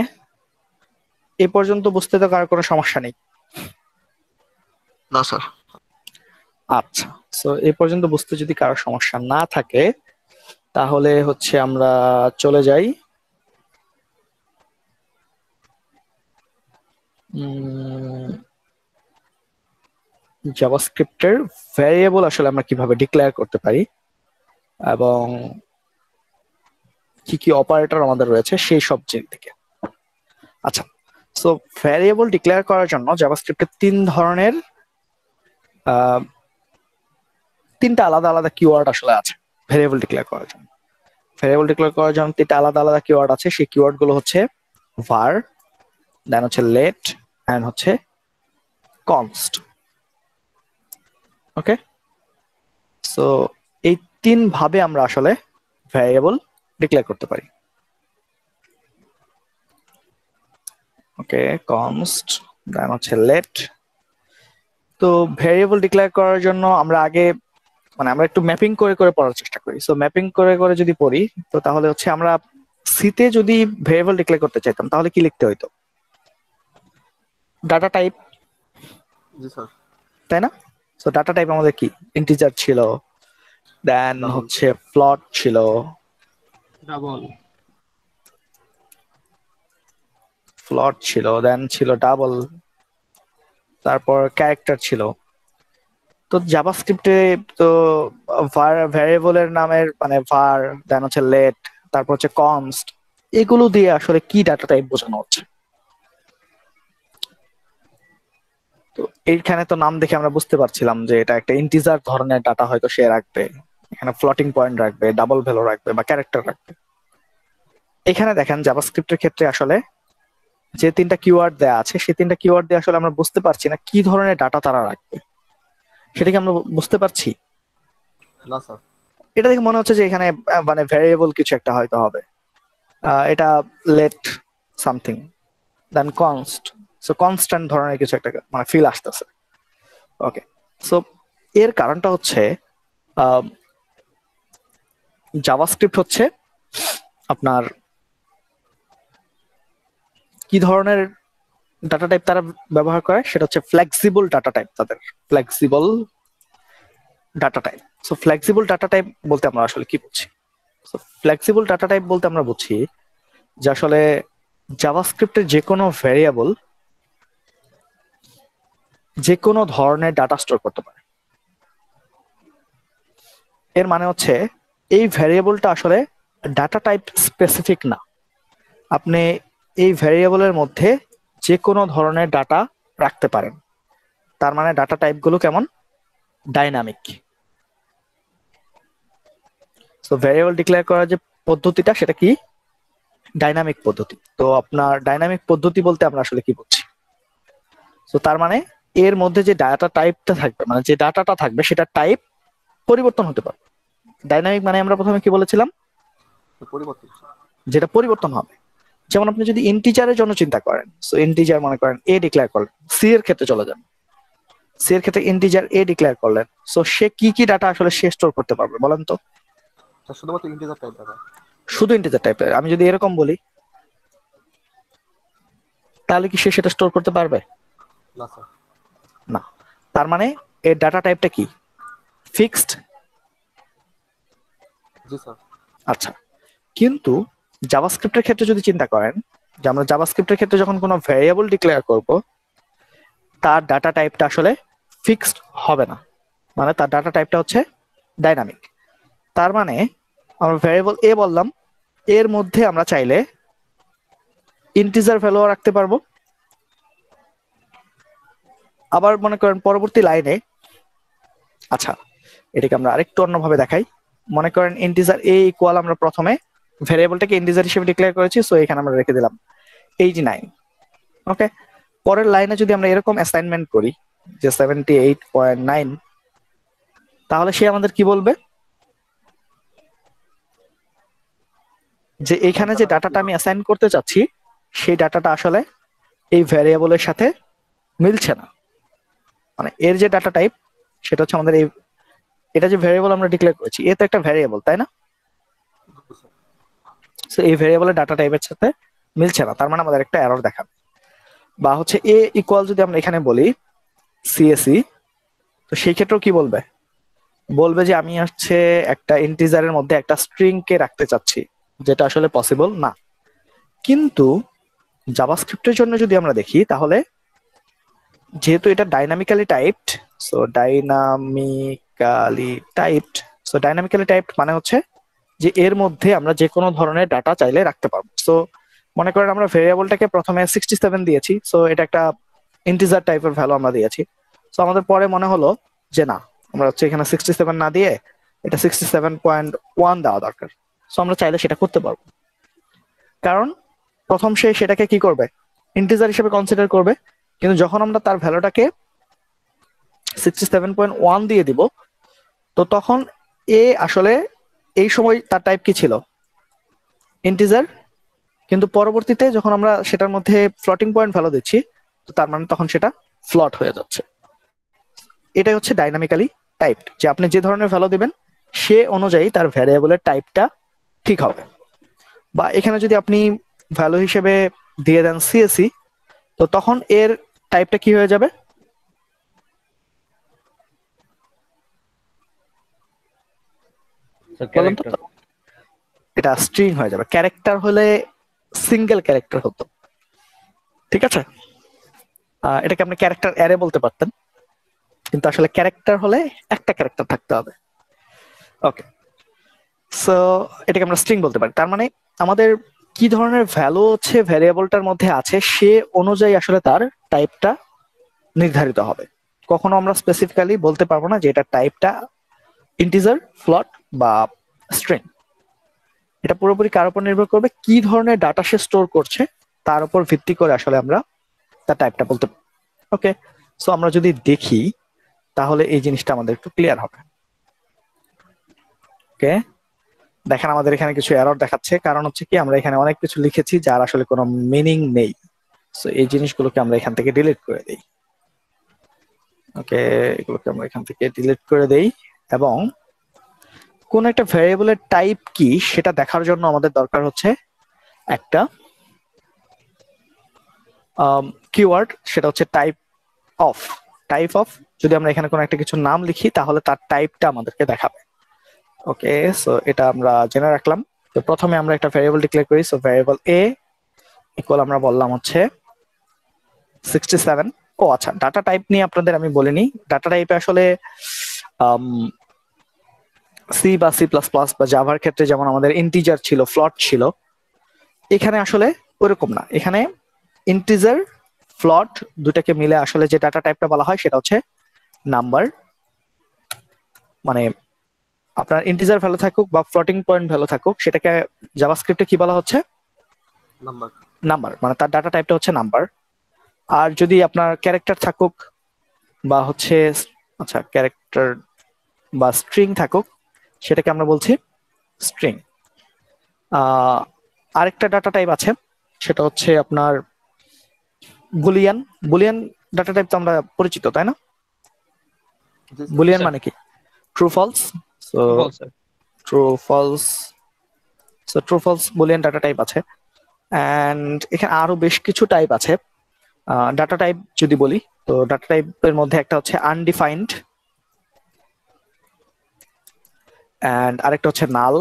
এই পর্যন্ত বুঝতে তো কারো কোনো সমস্যা নেই?
না স্যার।
আচ্ছা, সো এই পর্যন্ত বুঝতে যদি কারো সমস্যা না থাকে তাহলে হচ্ছে আমরা চলে যাই জাভাস্ক্রিপ্টের ভ্যারিয়েবল আসলে আমরা কিভাবে ডিক্লেয়ার করতে পারি এবং কি কি অপারেটর আমাদের রয়েছে সেই সব দিকে। আচ্ছা, সো ভ্যারিয়েবল ডিক্লেয়ার করার জন্য জাভাস্ক্রিপ্টে তিনটা আলাদা আলাদা কিওয়ার্ড আসলে আছে ভ্যারিয়েবল ডিক্লেয়ার করার জন্য। ভ্যারিয়েবল ডিক্লেয়ার করার জন্য তিনটা আলাদা আলাদা কিওয়ার্ড আছে। সেই কিওয়ার্ড গুলো হচ্ছে var, দেন হচ্ছে let এন্ড হচ্ছে const। ওকে, সো এই তিন ভাবে আমরা আসলে ভ্যারিয়েবল ডিক্লেয়ার করতে পারি। ওকে, const দেন হচ্ছে let। তো ভ্যারিয়েবল ডিক্লেয়ার করার জন্য আমরা আগে আমরা একটু ম্যাপিং করে করে পড়ার চেষ্টা করি। সো ম্যাপিং করে করে যদি পড়ি তো তাহলে হচ্ছে আমরা সিতে যদি ভেরিয়েবল ডিক্লেয়ার করতে চাইতাম তাহলে কি লিখতে হইতো? ডাটা টাইপ,
জি স্যার।
তাই না? সো ডাটা টাইপ আমাদের কি ইন্টিজার ছিল, দেন হচ্ছে ফ্লোট ছিল, দেন ছিল ডাবল, তারপর ক্যারেক্টার ছিল। তো জাভাস্ক্রিপ্টে তো ভ্যারিয়েবলের নামের var, দেন হচ্ছে let, তারপর হচ্ছে const, এগুলো দিয়ে আসলে কি ডাটা টাইপ বোঝানো হচ্ছে? তো এইখানে তো নাম দেখে আমরা বুঝতে পারছিলাম যে এটা একটা ইন্টিজার ধরনের ডাটা হয়তো সে রাখবে, এখানে ফ্লোটিং পয়েন্ট রাখবে, ডাবল ভ্যালু রাখবে বা ক্যারেক্টার রাখবে। এখানে দেখেন জাভাস্ক্রিপ্টের ক্ষেত্রে আসলে যে তিনটা কিওয়ার্ড দেয়া আছে সেই তিনটা কিওয়ার্ড দিয়ে আসলে আমরা বুঝতে পারছি না কি ধরনের ডাটা তারা রাখবে, সেটা কি আমরা বুঝতে পারছি?
না স্যার।
এটা দেখে মনে হচ্ছে যে এখানে ভ্যারিয়েবল কিছু একটা হয়তো হবে। এটা let সামথিং, দেন const, সো কনস্ট্যান্ট ধরনের কিছু একটা ফিল আসতেছে। ওকে, সো এর কারণটা হচ্ছে জাভাস্ক্রিপ্ট হচ্ছে আপনার কি ধরনের ডাটা টাইপ তারা ব্যবহার করে সেটা হচ্ছে ফ্লেক্সিবল ডাটা টাইপ। তাদের flexible data type. So flexible data type বলতে আমরা আসলে কি বুঝি? সো ফ্লেক্সিবল ডাটা টাইপ বলতে আমরা বুঝি যে আসলে জাভাস্ক্রিপ্টের যে কোনো ভ্যারিয়েবল যে কোনো ধরনের ডাটা স্টোর করতে পারে। এর মানে হচ্ছে এই ভ্যারিয়েবলটা আসলে ডাটা টাইপ স্পেসিফিক না, আপনি এই ভ্যারিয়েবলের মধ্যে যে কোনো ধরনের ডাটা রাখতে পারেন। তার মানে ডাটা টাইপগুলো কেমন? ডাইনামিক। সো ভ্যারিয়েবল ডিক্লেয়ার করার যে পদ্ধতিটা সেটা কি? ডাইনামিক পদ্ধতি। তো আপনার ডাইনামিক পদ্ধতি বলতে আমরা আসলে কি বুঝছি? সো তার মানে এর মধ্যে যে ডাটা টাইপটা থাকবে, যে ডাটাটা থাকবে সেটা টাইপ পরিবর্তন হতে পারে। ডাইনামিক মানে আমরা প্রথমে কি বলেছিলাম?
পরিবর্তন।
যেটা পরিবর্তন হবে। যেমন আপনি যদি ইন্টিজারের জন্য চিন্তা করেন, সো ইন্টিজার মনে করেন a ডিক্লেয়ার করলেন, সি এর ক্ষেত্রে চলে যান, সি এর ক্ষেত্রে ইন্টিজার a ডিক্লেয়ার করলেন, সো সে কি কি ডাটা আসলে সে স্টোর করতে পারবে বলেন তো?
শুধুমাত্র ইন্টিজার টাইপ ডাটা।
শুধু ইন্টিজার টাইপের। আমি যদি এরকম বলি তাহলে কি সে সেটা স্টোর করতে পারবে?
না স্যার।
না। তার মানে এর ডাটা টাইপটা কি? ফিক্সড।
জি স্যার।
আচ্ছা, কিন্তু জাভাস্ক্রিপ্টের ক্ষেত্রে যদি চিন্তা করেন যে আমরা জাভাস্ক্রিপ্টের ক্ষেত্রে যখন কোনো ভ্যারিয়েবল ডিক্লেয়ার করব তার ডাটা টাইপটা আসলে ফিক্সড হবে না, তার ডাটা টাইপটা হচ্ছে ডাইনামিক। তার মানে আমরা ভ্যারিয়েবল a বললাম, এর মধ্যে আমরা চাইলে ইন্টিজার ভ্যালু রাখতে পারবো। আবার মনে করেন পরবর্তী লাইনে, আচ্ছা এটাকে আমরা আরেকটু অন্যভাবে দেখাই। মনে করেন ইন্টিজার a ইকুয়াল, আমরা প্রথমে ভ্যারিয়েবলটাকে ইন্টিজার হিসেবে ডিক্লেয়ার করেছি, সো এখানে আমরা রেখে দিলাম 89। ওকে, পরের লাইনে যদি আমরা এরকম অ্যাসাইনমেন্ট করি যে 78.9, তাহলে সে আমাদের কি বলবে? যে এখানে যে ডাটাটা আমি অ্যাসাইন করতে চাচ্ছি সেই ডাটাটা আসলে এই ভ্যারিয়েবলের সাথে মিলছে না। এর যে ডাটা টাইপ সেটা হচ্ছে আমাদের এটা যে ভ্যারিয়েবল আমরা ডিক্লেয়ার করেছি, এ তো একটা ভ্যারিয়েবল, তাই না? সো এই ভ্যারিয়েবলের ডাটা টাইপের সাথে মিলছে না, তার মানে আমাদের একটা এরর দেখাবে। বা হচ্ছে a ইকুয়াল যদি আমরা এখানে বলি CSE, তো সেই ক্ষেত্রেও কি বলবে? বলবে যে আমি হচ্ছে একটা ইন্টিজারের মধ্যে একটা স্ট্রিং কে রাখতে চাচ্ছি, যেটা আসলে পসিবল না। কিন্তু জাভাস্ক্রিপ্টের জন্য যদি আমরা দেখি, তাহলে যেহেতু এটা ডাইনামিক্যালি টাইপড, ডাইনামিক্যালি টাইপড মানে হচ্ছে যে এর মধ্যে আমরা যে কোনো ধরনের ডাটা চাইলে রাখতে পারবো। সো মনে করেন আমরা ভেরিয়েবলটাকে প্রথমে 67 দিয়েছি, সো এটা একটা ইন্টিজার টাইপের ভ্যালু আমরা দিয়েছি। সো আমাদের পরে মনে হলো যে না, আমরা হচ্ছে এখানে 67 না দিয়ে এটা 67.1 দেওয়া দরকার। সো আমরা চাইলে সেটা করতে পারবো, কারণ প্রথম সে সেটাকে কি করবে, ইন্টিজার হিসেবে কনসিডার করবে। কিন্তু যখন আমরা তার ভ্যালুটাকে 67.1 দিয়ে দিব, তো তখন এ আসলে এই সময় তার টাইপ কি ছিল, ইন্টিজার। কিন্তু পরবর্তীতে যখন আমরা সেটার মধ্যে ফ্লোটিং পয়েন্ট ভ্যালু দিচ্ছি, তো তার মানে তখন সেটা ফ্লট হয়ে যাচ্ছে। এটাই হচ্ছে ডাইনামিক্যালি টাইপড, যে আপনি যে ধরনের ভ্যালু দিবেন সে অনুযায়ী তার ভ্যারিয়েবলের টাইপটা ঠিক হবে। বা এখানে যদি আপনি ভ্যালু হিসেবে দিয়ে দেন সিএসি, তো তখন এর টাইপটা কি হয়ে যাবে, বলুন তো? এটা স্ট্রিং হয়ে যাবে। ক্যারেক্টার হলে সিঙ্গেল ক্যারেক্টার হতো, ঠিক আছে? এটাকে আপনি ক্যারেক্টার অ্যারে বলতে পারতেন, কিন্তু আসলে ক্যারেক্টার হলে একটা ক্যারেক্টার থাকতে হবে। ওকে, সো এটাকে আমরা স্ট্রিং বলতে পারি। তার মানে আমাদের কি ধরনের ভ্যালু হচ্ছে ভ্যারিয়েবলটার মধ্যে আছে সে অনুযায়ী আসলে তার টাইপটা নির্ধারিত হবে। কখনো আমরা স্পেসিফিক্যালি বলতে পারবো না যে এটা টাইপটা ইন্টিজার, ফ্লট বা স্ট্রিং। এটা পুরোপুরি কার উপর নির্ভর করবে, কি ধরনের ডাটা সে স্টোর করছে তার উপর ভিত্তি করে আসলে আমরা তার টাইপটা বলতে পারি। ওকে, সো আমরা যদি দেখি তাহলে এই জিনিসটা আমাদের একটু ক্লিয়ার হবে। ওকে, দেখেন আমাদের এখানে কিছু এরর দেখাচ্ছে, কারণ হচ্ছে কি আমরা এখানে অনেক কিছু লিখেছি যার আসলে কোনো মিনিং নেই। সো এই জিনিসগুলোকে আমরা এখান থেকে ডিলিট করে দেই। ওকে, এগুলোকে আমরা এখান থেকে ডিলিট করে দেই, এবং কোন একটা ভ্যারিয়েবলের টাইপ কি সেটা দেখার জন্য আমাদের দরকার হচ্ছে একটা কিওয়ার্ড, সেটা হচ্ছে টাইপ অফ। যদি আমরা এখানে কোনো একটা কিছু নাম লিখি তাহলে তার টাইপটা আমাদেরকে দেখাবে। ওকে, সো এটা আমরা জেনে রাখলাম। তো প্রথমে আমরা একটা ভ্যারিয়েবল ডিক্লেয়ার করি। সো ভ্যারিয়েবল এ ইকুয়াল আমরা বললাম হচ্ছে 67। ও আচ্ছা, ডাটা টাইপ নিয়ে আপনাদের আমি বলিনি। ডাটা টাইপে আসলে সি বা সি প্লাস প্লাস বা জাভার ক্ষেত্রে যেমন আমাদের ইন্টিজার ছিল, ফ্লট ছিল, এখানে আসলে ওরকম না। এখানে ইন্টিজার, ফ্লট দুটাকে মিলে আসলে যে ডাটা টাইপটা বলা হয় সেটা হচ্ছে নাম্বার। মানে আপনার ইন্টিজার ভ্যালু থাকুক বা ফ্লোটিং পয়েন্ট ভ্যালু থাকুক, সেটাকে জাভাস্ক্রিপ্টে কি বলা হচ্ছে, নাম্বার। মানে তার ডাটা টাইপটা হচ্ছে নাম্বার। আর যদি আপনার ক্যারেক্টার থাকুক বা হচ্ছে আচ্ছা ক্যারেক্টার বা স্ট্রিং থাকুক, সেটাকে আমরা বলছি স্ট্রিং। আরেকটা ডাটা টাইপ আছে, সেটা হচ্ছে আপনার বুলিয়ান। বুলিয়ান ডাটা টাইপ তো আমরা পরিচিত, তাই না? বুলিয়ান মানে কি, true false. So true false, Boolean data type আছে। এন্ড এখানে আরো বেশ কিছু টাইপ আছে। ডাটা টাইপ যদি বলি, তো ডাটা টাইপের মধ্যে একটা হচ্ছে আনডিফাইন্ড, এন্ড আরেকটা হচ্ছে নাল,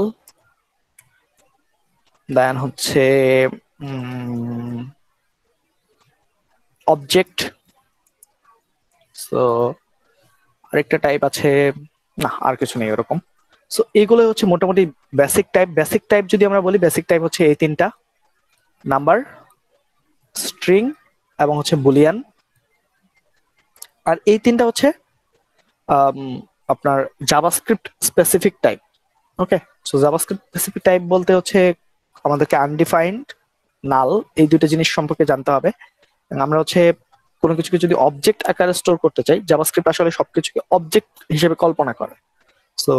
দেন হচ্ছে অবজেক্ট। সো আরেকটা টাইপ আছে, না আর কিছু নেই এরকম। সো এগুলো হচ্ছে মোটামুটি বেসিক টাইপ। বেসিক টাইপ যদি আমরা বলি, বেসিক টাইপ হচ্ছে এই তিনটা, নাম্বার, স্ট্রিং এবং হচ্ছে বুলিয়ান। আর এই তিনটা হচ্ছে আপনার জাভাস্ক্রিপ্ট স্পেসিফিক টাইপ। ওকে, সো জাভাস্ক্রিপ্ট স্পেসিফিক টাইপ বলতে হচ্ছে আমাদেরকে আনডিফাইন্ড, নাল এই দুটো জিনিস সম্পর্কে জানতে হবে। আমরা হচ্ছে কোনো কিছুকে যদি অবজেক্ট আকারে স্টোর করতে চাই, জাভাস্ক্রিপ্ট আসলে সবকিছুকে অবজেক্ট হিসেবে কল্পনা করে। সো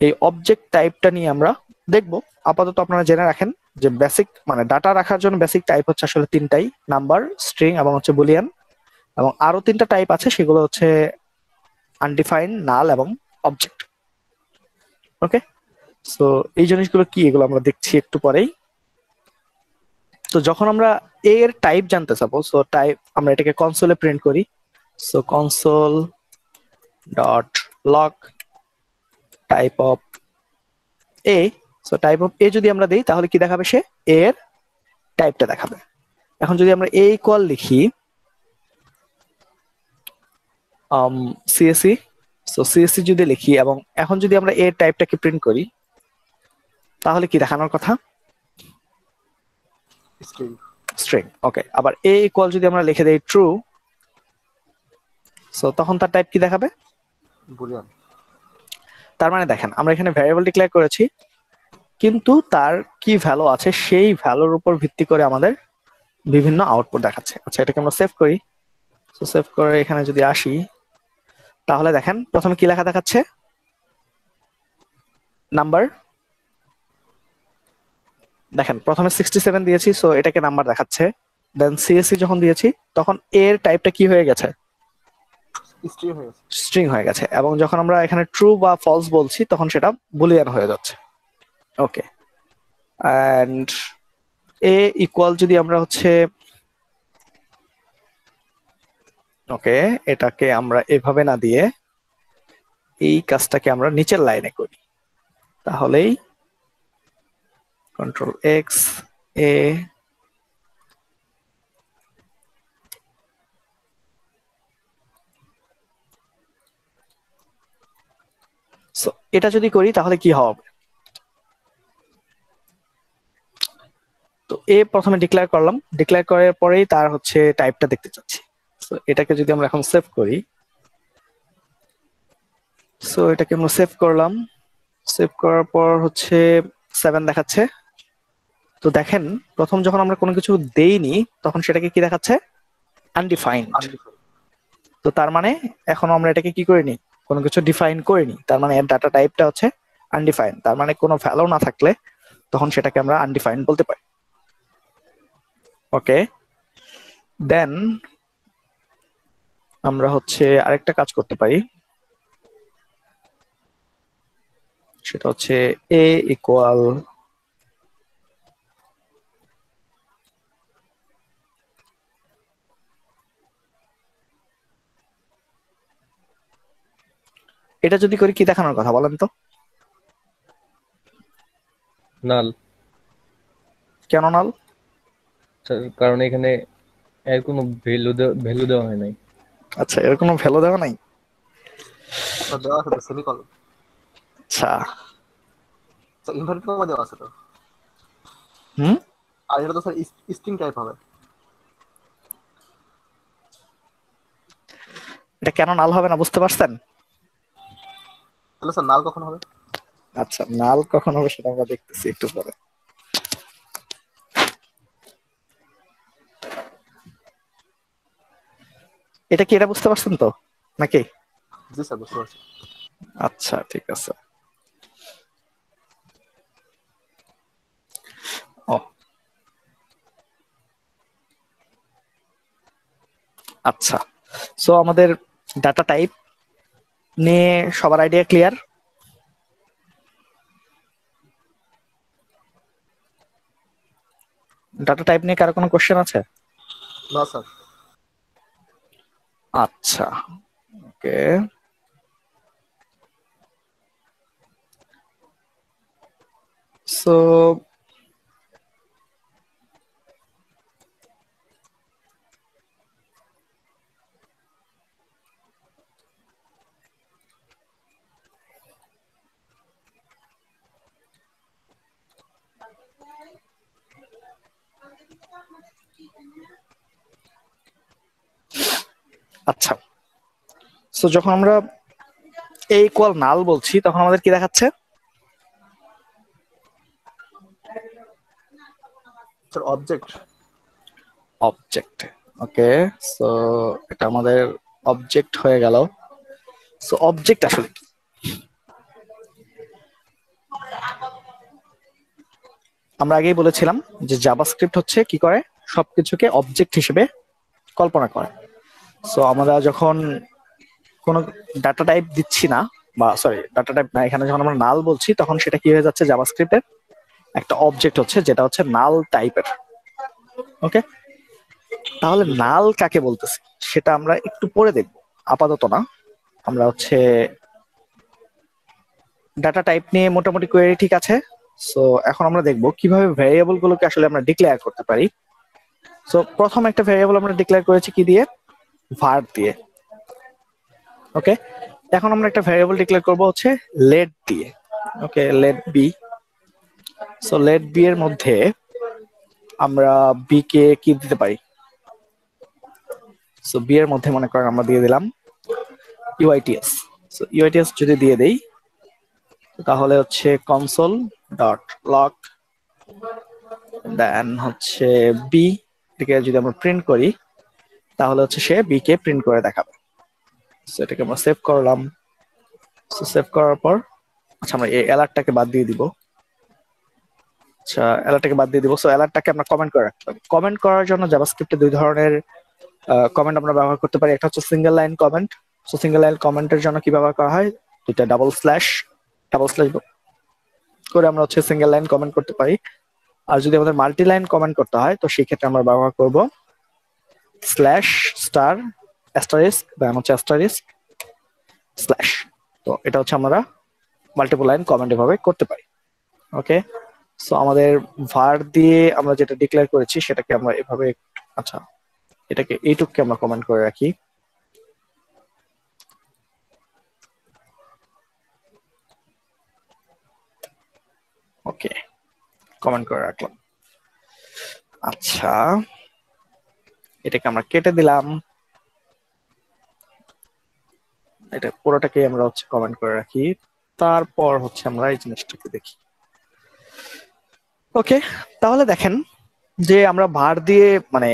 এই অবজেক্ট টাইপটা নিয়ে আমরা দেখবো। আপাতত আপনারা জেনে রাখেন যে বেসিক মানে ডাটা রাখার জন্য বেসিক টাইপ হচ্ছে আসলে তিনটাই, নাম্বার, স্ট্রিং এবং হচ্ছে বুলিয়ান। এবং আরো তিনটা টাইপ আছে, সেগুলো হচ্ছে আনডিফাইন্ড, নাল এবং অবজেক্ট। ওকে, সো এই জিনিসগুলো কি এগুলো আমরা দেখছি একটু পরেই। তো যখন আমরা এর টাইপ জানতে চাবো, সো টাইপ আমরা এটাকে কনসোলে প্রিন্ট করি। So console dot log type of a, so type of a যদি আমরা দিই তাহলে কি দেখাবে, সে এ এর টাইপটা দেখাবে। এখন যদি আমরা এ ইকুয়াল লিখি সিএসসি, সো সিএসসি যদি লিখি এবং এখন যদি আমরা এর টাইপটাকে প্রিন্ট করি তাহলে কি দেখানোর কথা,
স্ট্রিং।
স্ট্রিং। ওকে, আবার এ ইকুয়াল যদি আমরা লিখে দেই ট্রু, সো তখন তার টাইপ কি দেখাবে,
বুলিয়ান।
তার মানে দেখেন আমরা এখানে ভ্যারিয়েবল ডিক্লেয়ার করেছি কিন্তু তার কি ভ্যালু আছে সেই ভ্যালুর উপর ভিত্তি করে আমাদের বিভিন্ন আউটপুট দেখাচ্ছে। আচ্ছা, এটাকে আমরা সেভ করি। সো সেভ করে এখানে যদি আসি তাহলে দেখেন প্রথমে কি লেখা দেখাচ্ছে, নাম্বার। দেখেন প্রথমে 67 দিয়েছি, সো এটাকে নাম্বার দেখাচ্ছে। দেন সিএসসি যখন দিয়েছি তখন এর টাইপটা কি হয়ে গেছে,
স্ট্রিং হয়ে গেছে।
স্ট্রিং হয়ে গেছে। এবং যখন আমরা এখানে ট্রু বা ফলস বলছি তখন সেটা বুলিয়ান হয়ে যাচ্ছে। ওকে, অ্যান্ড এ ইকুয়াল যদি আমরা হচ্ছে, ওকে, এটাকে আমরা এভাবে না দিয়ে এই কাজটাকে আমরা নিচের লাইনে করি, তাহলেই কন্ট্রোল এক্স এ, সো এটা যদি করি তাহলে কি হবে, তো এ প্রথমে ডিক্লেয়ার করলাম, ডিক্লেয়ার করার পরেই তার হচ্ছে টাইপটা দেখতে চাচ্ছি। সো এটাকে যদি আমরা এখন সেভ করি, সো এটাকে আমরা সেভ করলাম, সেভ করার পর হচ্ছে 7 দেখাচ্ছে। তো দেখেন প্রথম যখন আমরা কোনো কিছু দেইনি তখন সেটাকে কি দেখাচ্ছে, আনডিফাইন্ড। তো তার মানে এখন আমরা এটাকে কি করিনি, কোনো কিছু ডিফাইন করিনি, তার মানে এর ডাটা টাইপটা হচ্ছে আনডিফাইন্ড। তার মানে কোনো ভ্যালু না থাকলে তখন সেটাকে আমরা আনডিফাইন্ড বলতে পারি। ওকে, দেন আমরা হচ্ছে আরেকটা কাজ করতে পারি, সেটা হচ্ছে এ ইকুয়াল এটা যদি করি কি দেখানোর কথা বলেন তো,
নাল।
কেন নাল,
কারণ এখানে এর কোনো ভ্যালু দেওয়া হয় নাই।
আচ্ছা এর কোনো ভ্যালু দেওয়া নাই,
তো দেওয়া আছে তো সেমিকলন।
আচ্ছা।
তো ইনভার্টেড কমা দেওয়া আছে তো।
হুম,
আর এটা তো স্যার স্ট্রিং টাইপ হবে।
এটা কেন নাল হবে না বুঝতে পারছেন?
তাহলে স্যার নাল কখন হবে?
আচ্ছা, নাল কখন হবে সেটা আমরা দেখতেছি একটু পরে। এটা কি, এটা বুঝতে পারছেন তো নাকি?
জি স্যার, বুঝতে পারছি।
আচ্ছা ঠিক আছে। ও আচ্ছা, সো আমাদের ডাটা টাইপ নিয়ে সবার আইডিয়া ক্লিয়ার? ডাটা টাইপ নিয়ে কারো কোনো কোশ্চেন আছে?
না স্যার।
আচ্ছা, ওকে। সো আচ্ছা, সো যখন আমরা এ ইকুয়াল নাল বলছি তখন আমাদের কি দেখাচ্ছে,
স্যার অবজেক্ট।
অবজেক্ট। ওকে, সো এটা আমাদের অবজেক্ট হয়ে গেল। সো অবজেক্ট আসলে কি? আমরা আগেই বলেছিলাম যে জাভাস্ক্রিপ্ট হচ্ছে কি করে, সবকিছুকে অবজেক্ট হিসেবে কল্পনা করে। সো আমরা যখন কোনো ডাটা টাইপ দিচ্ছি না, বা সরি ডাটা টাইপ না, এখানে যখন আমরা নাল বলছি তখন সেটা কি হয়ে যাচ্ছে, জাভাস্ক্রিপ্টের একটা অবজেক্ট হচ্ছে যেটা হচ্ছে নাল টাইপের। ওকে, তাহলে নাল কাকে বলতেছি সেটা আমরা একটু পরে দেখব, আপাতত না। আমরা হচ্ছে ডাটা টাইপ নিয়ে মোটামুটি কোয়েরি ঠিক আছে। সো এখন আমরা দেখবো কিভাবে ভ্যারিয়েবল গুলোকে আসলে আমরা ডিক্লেয়ার করতে পারি। সো প্রথম একটা ভ্যারিয়েবল আমরা ডিক্লেয়ার করেছি কি দিয়ে, var দিয়ে। ওকে, এখন আমরা একটা ভ্যারিয়েবল ডিক্লেয়ার করব হচ্ছে let দিয়ে। ওকে, let b। So let b এর মধ্যে আমরা b কে কি দিতে পারি, সো b এর মধ্যে মনে করেন আমরা দিয়ে দিলাম uits। সো uits যদি দিয়ে দেই তাহলে হচ্ছে console.log দেন হচ্ছে b থেকে যদি আমরা প্রিন্ট করি তাহলে হচ্ছে সে b কে প্রিন্ট করে দেখাবে। সো এটাকে আমরা সেভ করলাম। সো সেভ করার পর আচ্ছা আমরা এই অ্যালার্টটাকে বাদ দিয়ে দিব। আচ্ছা অ্যালার্টটাকে বাদ দিয়ে দিব। সো অ্যালার্টটাকে আমরা কমেন্ট করে রাখতে হবে। কমেন্ট করার জন্য জাভাস্ক্রিপ্টে দুই ধরনের কমেন্ট আমরা ব্যবহার করতে পারি। একটা হচ্ছে single line comment. So single line কমেন্টের জন্য কি ব্যবহার করা হয়, দুইটা ডাবল স্ল্যাশ করে আমরা হচ্ছে সিঙ্গেল লাইন কমেন্ট করতে পারি। আর যদি আমাদের মাল্টি লাইন কমেন্ট করতে হয় তো সেই ক্ষেত্রে আমরা ব্যবহার করব স্ল্যাশ স্টার অ্যাস্টারিস্ক দেন হচ্ছে অ্যাস্টারিস্ক স্ল্যাশ। তো এটা হচ্ছে আমরা মাল্টিপল লাইন কমেন্ট এভাবে করতে পারি। ওকে, সো আমাদের var দিয়ে আমরা যেটা ডিক্লেয়ার করেছি সেটাকে আমরা এভাবে, আচ্ছা এটাকে এইটুককে আমরা কমেন্ট করে রাখি। ওকে, কমেন্ট করে রাখলাম। আচ্ছা এটাকে আমরা কেটে দিলাম, এটা পুরোটাকে আমরা হচ্ছে কমেন্ট করে রাখি। তারপর হচ্ছে আমরা এই জিনিসটাকে দেখি। ওকে, তাহলে দেখেন যে আমরা var দিয়ে মানে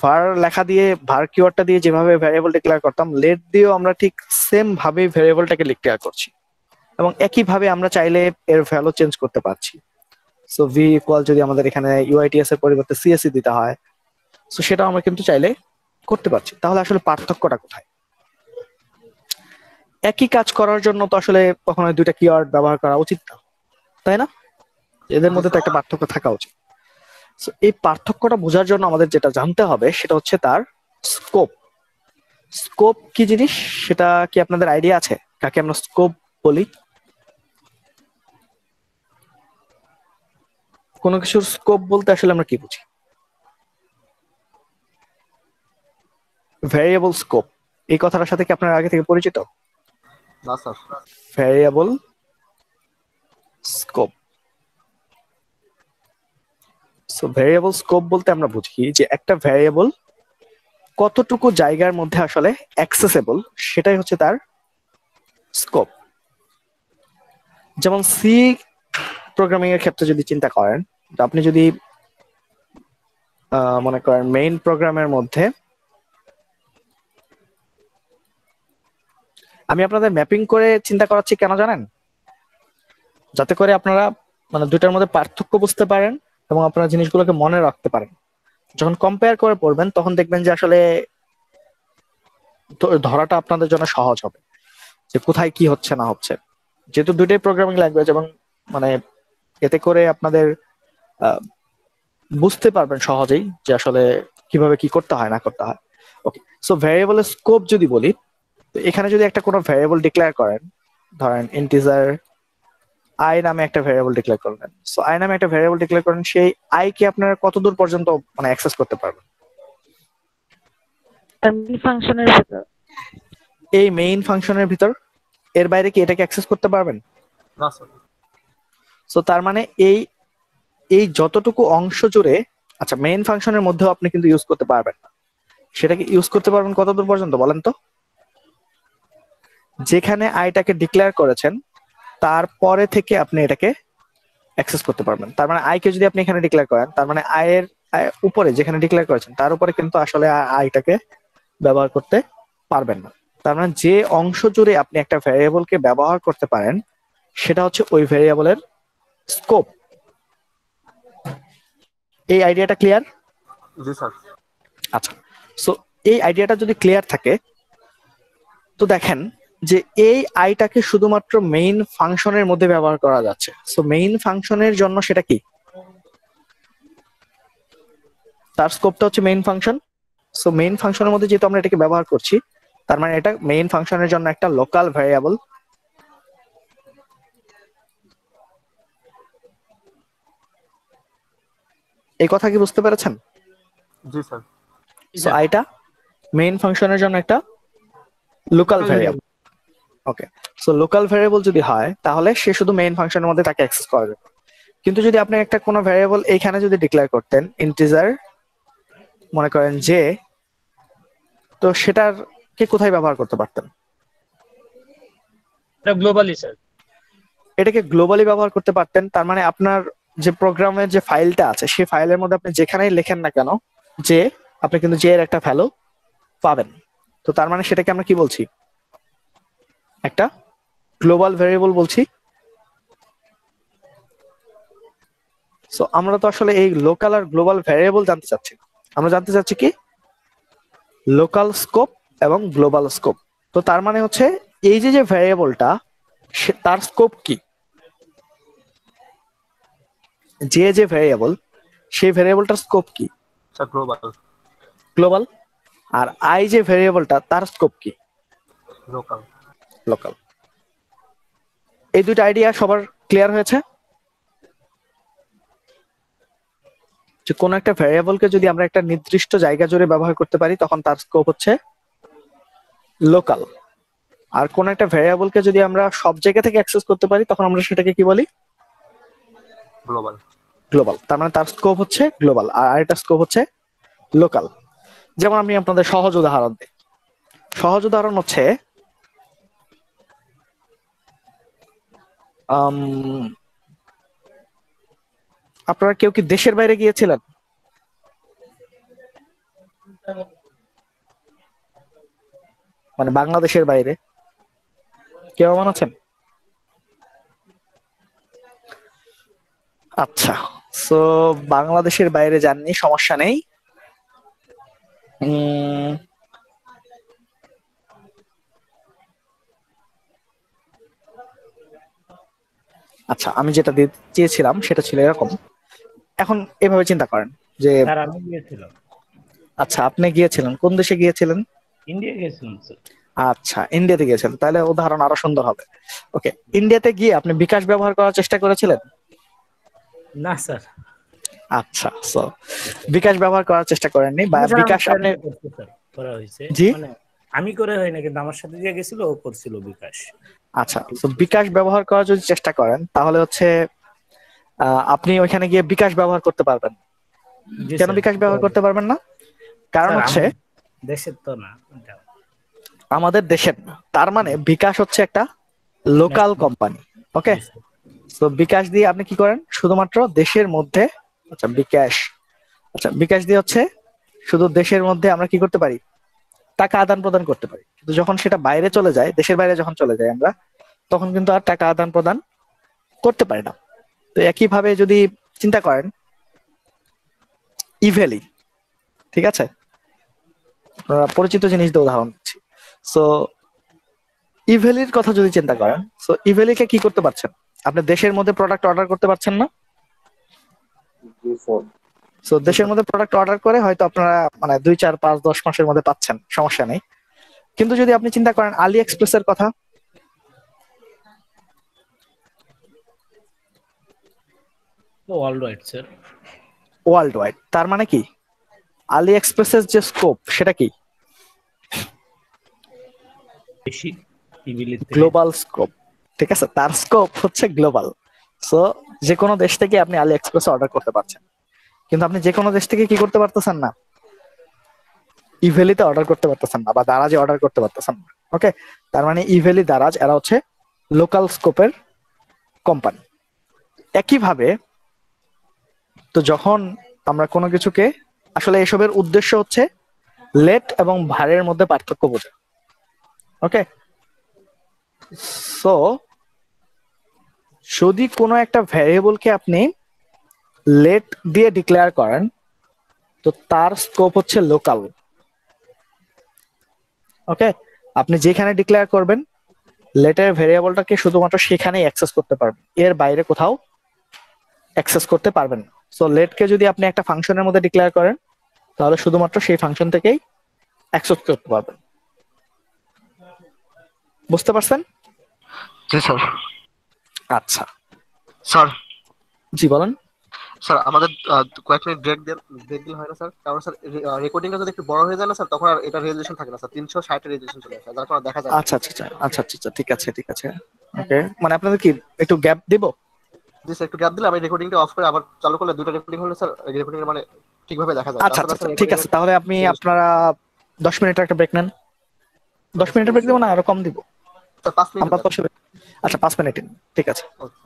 var লেখা দিয়ে var কিওয়ার্ডটা দিয়ে যেভাবে ভ্যারিয়েবল ডিক্লেয়ার করতাম, let দিয়েও আমরা ঠিক সেম ভাবে ভ্যারিয়েবলটাকে ডিক্লেয়ার করছি এবং একই ভাবে আমরা চাইলে এর ভ্যালু চেঞ্জ করতে পারছি। সো v ইকুয়াল যদি আমাদের এখানে uits এর পরিবর্তে csc দিতে হয়, সো সেটাও আমরা কিন্তু চাইলে করতে পারছি। তাহলে আসলে পার্থক্যটা কোথায়? একই কাজ করার জন্য তো আসলে কখনো দুইটা কিওয়ার্ড ব্যবহার করা উচিত না, তাই না? এদের মধ্যে তো একটা পার্থক্য থাকা উচিত। সো এই পার্থক্যটা বোঝার জন্য আমাদের যেটা জানতে হবে সেটা হচ্ছে তার স্কোপ। স্কোপ কি জিনিস সেটা কি আপনাদের আইডিয়া আছে? কাকে আমরা স্কোপ বলি? কোনো কিছুর স্কোপ বলতে আসলে আমরা কি বুঝি? ভ্যারিয়েবল স্কোপ, এই কথাটার সাথে কি আপনারা আগে থেকে পরিচিত?
না sir.
Variable scope. So variable scope বলতে আমরা বুঝি যে একটা ভ্যারিয়েবল কতটুকু জায়গার মধ্যে আসলে অ্যাক্সেসেবল সেটাই হচ্ছে তার স্কোপ। যেমন সি প্রোগ্রামিং এর ক্ষেত্রে যদি চিন্তা করেন, আপনি যদি মনে করেন মেইন প্রোগ্রামের মধ্যে, আমি আপনাদের ম্যাপিং করে চিন্তা করাচ্ছি কেন জানেন? যাতে করে আপনারা মানে দুটার মধ্যে পার্থক্য বুঝতে পারেন এবং আপনারা জিনিসগুলোকে মনে রাখতে পারেন। যখন কম্পেয়ার করে পড়বেন তখন দেখবেন যে আসলে ধরাটা আপনাদের জন্য সহজ হবে যে কোথায় কি হচ্ছে না হচ্ছে। যেহেতু দুইটাই প্রোগ্রামিং ল্যাঙ্গুয়েজ এবং মানে এতে করে আপনাদের বুঝতে পারবেন সহজেই যে আসলে কিভাবে কি করতে হয় না করতে হয়। ওকে, সো ভ্যারিয়েবলের স্কোপ যদি বলি, তো এখানে যদি একটা কোনো ভ্যারিয়েবল ডিক্লেয়ার করেন, ধরেন ইন্টিজার আই নামে একটা ভ্যারিয়েবল ডিক্লেয়ার করলেন। সো আই নামে একটা ভ্যারিয়েবল ডিক্লেয়ার করেন, সেই আই কে আপনারা কতদূর পর্যন্ত মানে অ্যাক্সেস করতে পারবেন?
মেইন ফাংশনের ভিতর।
এই মেইন ফাংশনের ভিতর, এর বাইরে কি এটাকে অ্যাক্সেস করতে পারবেন?
না স্যার।
সো তার মানে এই এই যতটুকু অংশ জুড়ে, আচ্ছা মেইন ফাংশনের মধ্যেও আপনি কিন্তু ইউজ করতে পারবেন না। সেটাকে ইউজ করতে পারবেন কতদূর পর্যন্ত বলেন তো? যেখানে আইটাকে ডিক্লেয়ার করেছেন তারপরে থেকে আপনি এটাকে অ্যাক্সেস করতে পারবেন। তার মানে আই কে যদি আপনি এখানে ডিক্লেয়ার করেন, তার মানে আয়ের উপরে যেখানে ডিক্লেয়ার করেছেন তার উপরে কিন্তু আসলে আইটাকে ব্যবহার করতে পারবেন না। তার মানে যে অংশ জুড়ে আপনি একটা ভ্যারিয়েবলকে ব্যবহার করতে পারেন সেটা হচ্ছে ওই ভ্যারিয়েবলের স্কোপ। এই আইডিয়াটা ক্লিয়ার?
জি স্যার।
আচ্ছা, সো এই আইডিয়াটা যদি ক্লিয়ার থাকে তো দেখেন যে এই আইটাকে শুধুমাত্র মেইন ফাংশনের মধ্যে ব্যবহার করা যাচ্ছে। সো মেইন ফাংশনের জন্য সেটা কি? তার স্কোপটা হচ্ছে মেইন ফাংশন। সো মেইন ফাংশনের মধ্যে যেহেতু আমরা এটাকে ব্যবহার করছি, তার মানে এটা মেইন ফাংশনের জন্য একটা লোকাল ভ্যারিয়েবল। এই কথা কি বুঝতে পেরেছেন?
জি স্যার।
সো আইটা মেইন ফাংশনের জন্য একটা লোকাল ভ্যারিয়েবল। ওকে, সো লোকাল ভ্যারিয়েবল যদি হয় তাহলে সে শুধু মেইন ফাংশনের মধ্যে তাকে অ্যাক্সেস করা যাবে। কিন্তু যদি আপনি একটা কোনো ভ্যারিয়েবল এইখানে যদি ডিক্লেয়ার করতেন ইন্টিজার, মনে করেন যে, তো সেটার কে কোথায় ব্যবহার করতে পারতেন?
এটা গ্লোবালি স্যার।
এটাকে গ্লোবালি ব্যবহার করতে পারতেন। তার মানে আপনার যে প্রোগ্রামের যে ফাইলটা আছে সেই ফাইলের মধ্যে আপনি যেখানেই লেখেন না কেন যে, আপনি কিন্তু যে এর একটা ভ্যালু পাবেন। তো তার মানে সেটাকে আমরা কি বলছি? একটা গ্লোবাল ভ্যারিয়েবল বলছি। সো আমরা তো আসলে এই লোকাল আর গ্লোবাল ভ্যারিয়েবল জানতে চাচ্ছি না। আমরা জানতে চাচ্ছি কি লোকাল স্কোপ এবং গ্লোবাল স্কোপ। তো তার মানে হচ্ছে এই যে যে ভ্যারিয়েবলটা তার স্কোপ কি, যে যে ভ্যারিয়েবল সেই ভ্যারিয়েবলটার স্কোপ কি?
Sir global.
গ্লোবাল। আর আই যে ভ্যারিয়েবলটা তার স্কোপ কি?
লোকাল।
লোকাল। এই দুইটা আইডিয়া সবার ক্লিয়ার হয়েছে? যে কোন একটা ভ্যারিয়েবলকে যদি আমরা একটা নির্দিষ্ট জায়গা জুড়ে ব্যবহার করতে পারি তখন তার স্কোপ হচ্ছে লোকাল। আর কোন একটা ভ্যারিয়েবলকে যদি আমরা সব জায়গা থেকে অ্যাক্সেস করতে পারি তখন আমরা সেটাকে কি বলি?
গ্লোবাল।
গ্লোবাল। তার মানে তার স্কোপ হচ্ছে গ্লোবাল আর আরেকটা স্কোপ হচ্ছে লোকাল। যেমন আমি আপনাদের সহজ উদাহরণ দিই। সহজ উদাহরণ হচ্ছে আপনারা কেউ কি দেশের বাইরে গিয়েছিলেন? মানে বাংলাদেশের বাইরে কেউ এমন আছেন? আচ্ছা, সো বাংলাদেশের বাইরে যাননি, সমস্যা নেই। আচ্ছা, আমি যেটা দিতে চেয়েছিলাম সেটা ছিল এরকম। এখন এভাবে চিন্তা করেন যে,
স্যার আমি গিয়েছিলাম,
আচ্ছা আপনি গিয়েছিলেন, কোন দেশে গিয়েছিলেন?
ইন্ডিয়া গিয়েছিলাম স্যার।
আচ্ছা, ইন্ডিয়াতে গিয়েছিলেন, তাহলে উদাহরণ আরো সুন্দর হবে। ওকে, ইন্ডিয়াতে গিয়ে আপনি বিকাশ ব্যবহার করার চেষ্টা করেছিলেন?
না স্যার।
আচ্ছা, সো বিকাশ ব্যবহার করার চেষ্টা করেননি, বা
স্যার,
বিকাশ
আমার
আপনি
friend করছে স্যার, করা হয়েছে।
জি
মানে আমি করে হয় না, কিন্তু আমার সাথে যে গেছিল ও করছিল বিকাশ।
আচ্ছা, তো বিকাশ ব্যবহার করার যদি চেষ্টা করেন তাহলে হচ্ছে আপনি ওইখানে গিয়ে বিকাশ ব্যবহার করতে পারবেন।
জি
কেন
স্যার।
বিকাশ ব্যবহার করতে পারবেন না? কারণ
স্যার,
হচ্ছে
আমার দেশের তো না এটা।
আমাদের দেশের না। তার মানে বিকাশ হচ্ছে একটা লোকাল কোম্পানি। ওকে,
জি স্যার।
তো বিকাশ দিয়ে আপনি কি করেন? শুধুমাত্র দেশের মধ্যে। আচ্ছা বিকাশ, আচ্ছা বিকাশ দিয়ে হচ্ছে শুধু দেশের মধ্যে আমরা কি করতে পারি? টাকা আদান প্রদান করতে পারি। কিন্তু যখন সেটা বাইরে চলে যায়, দেশের বাইরে যখন চলে যায় আমরা, তখন কিন্তু আর টাকা আদান প্রদান করতে পারি না। তো একইভাবে যদি চিন্তা করেন ইভেলি, ঠিক আছে, পরিচিত জিনিস দিয়ে উদাহরণ দিচ্ছি। সো ইভেলির কথা যদি চিন্তা করেন, সো ইভেলিকে কি করতে পারছেন? আপনি দেশের মধ্যে প্রোডাক্ট অর্ডার করতে পারছেন না? সো দেশের মধ্যে প্রোডাক্ট অর্ডার করে হয়তো আপনারা মানে 2, 4, 5, 10 মাসের মধ্যে পাচ্ছেন, সমস্যা নেই। কিন্তু যদি আপনি চিন্তা করেন আলি এক্সপ্রেসের কথা,
world wide sir.
World wide, তার মানে কি আলি এক্সপ্রেসের যে স্কোপ সেটা কি?
বেশি ইভিলিতে
গ্লোবাল স্কোপ। ঠিক আছে, তার স্কোপ হচ্ছে গ্লোবাল। সো যে কোনো দেশ থেকে আপনি আলি এক্সপ্রেস অর্ডার করতে পারছেন, কিন্তু আপনি যে কোনো দেশ থেকে কি করতে পারতেছেন না? ইভেলিতে অর্ডার করতে পারতেছেন না, বা দারাজে অর্ডার করতে পারতেছেন না। ওকে, তার মানে ইভেলি, দারাজ এরা হচ্ছে লোকাল স্কোপের কোম্পানি। একইভাবে তো যখন আমরা কোনো কিছুকে, আসলে এসবের উদ্দেশ্য হচ্ছে লেট এবং ভারের মধ্যে পার্থক্য বোঝা। ওকে, সো যদি কোনো একটা ভ্যারিয়েবলকে আপনি লেট দিয়ে ডিক্লেয়ার করেন তো তার স্কোপ হচ্ছে লোকাল। ওকে, আপনি যেখানে ডিক্লেয়ার করবেন লেটের ভ্যারিয়েবলটাকে শুধুমাত্র সেখানেই অ্যাক্সেস করতে পারবেন, এর বাইরে কোথাও অ্যাক্সেস করতে পারবেন না। সো লেটকে যদি আপনি একটা ফাংশনের মধ্যে ডিক্লেয়ার করেন তাহলে শুধুমাত্র সেই ফাংশন থেকেই অ্যাক্সেস করতে পারবেন। বুঝতে পারছেন?
জি স্যার।
আচ্ছা,
স্যার,
জি বলেন।
স্যার আমাদের কয়েক মিনিট ব্রেক দিলে হয় না স্যার? কারণ স্যার রেকর্ডিংটা যদি একটু বড় হয়ে যায় না স্যার, তখন আর এটা রেজুলেশন থাকে না স্যার, 360 রেজুলেশন চলে আসে, যার কারণে দেখা যায় না।
আচ্ছা আচ্ছা আচ্ছা আচ্ছা আচ্ছা আচ্ছা, ঠিক আছে ঠিক আছে। ওকে, মানে আপনাদের কি একটু গ্যাপ দিব?
জি স্যার, একটু গ্যাপ দিলে আমি রেকর্ডিংটা অফ করে আবার চালু করলে দুটো রেকর্ডিং হলে স্যার রেকর্ডিং মানে ঠিকভাবে দেখা যায়।
আচ্ছা আচ্ছা
তারপরে
আচ্ছা,
স্যার
ঠিক আছে, তাহলে আপনি আপনারা 10 মিনিটের একটা ব্রেক নেন। 10 মিনিটের ব্রেক দেবো না আরো কম দিব?
স্যার 5 মিনিট
আমরা তো আসলে, আচ্ছা 5 মিনিট, ঠিক আছে।
ওকে।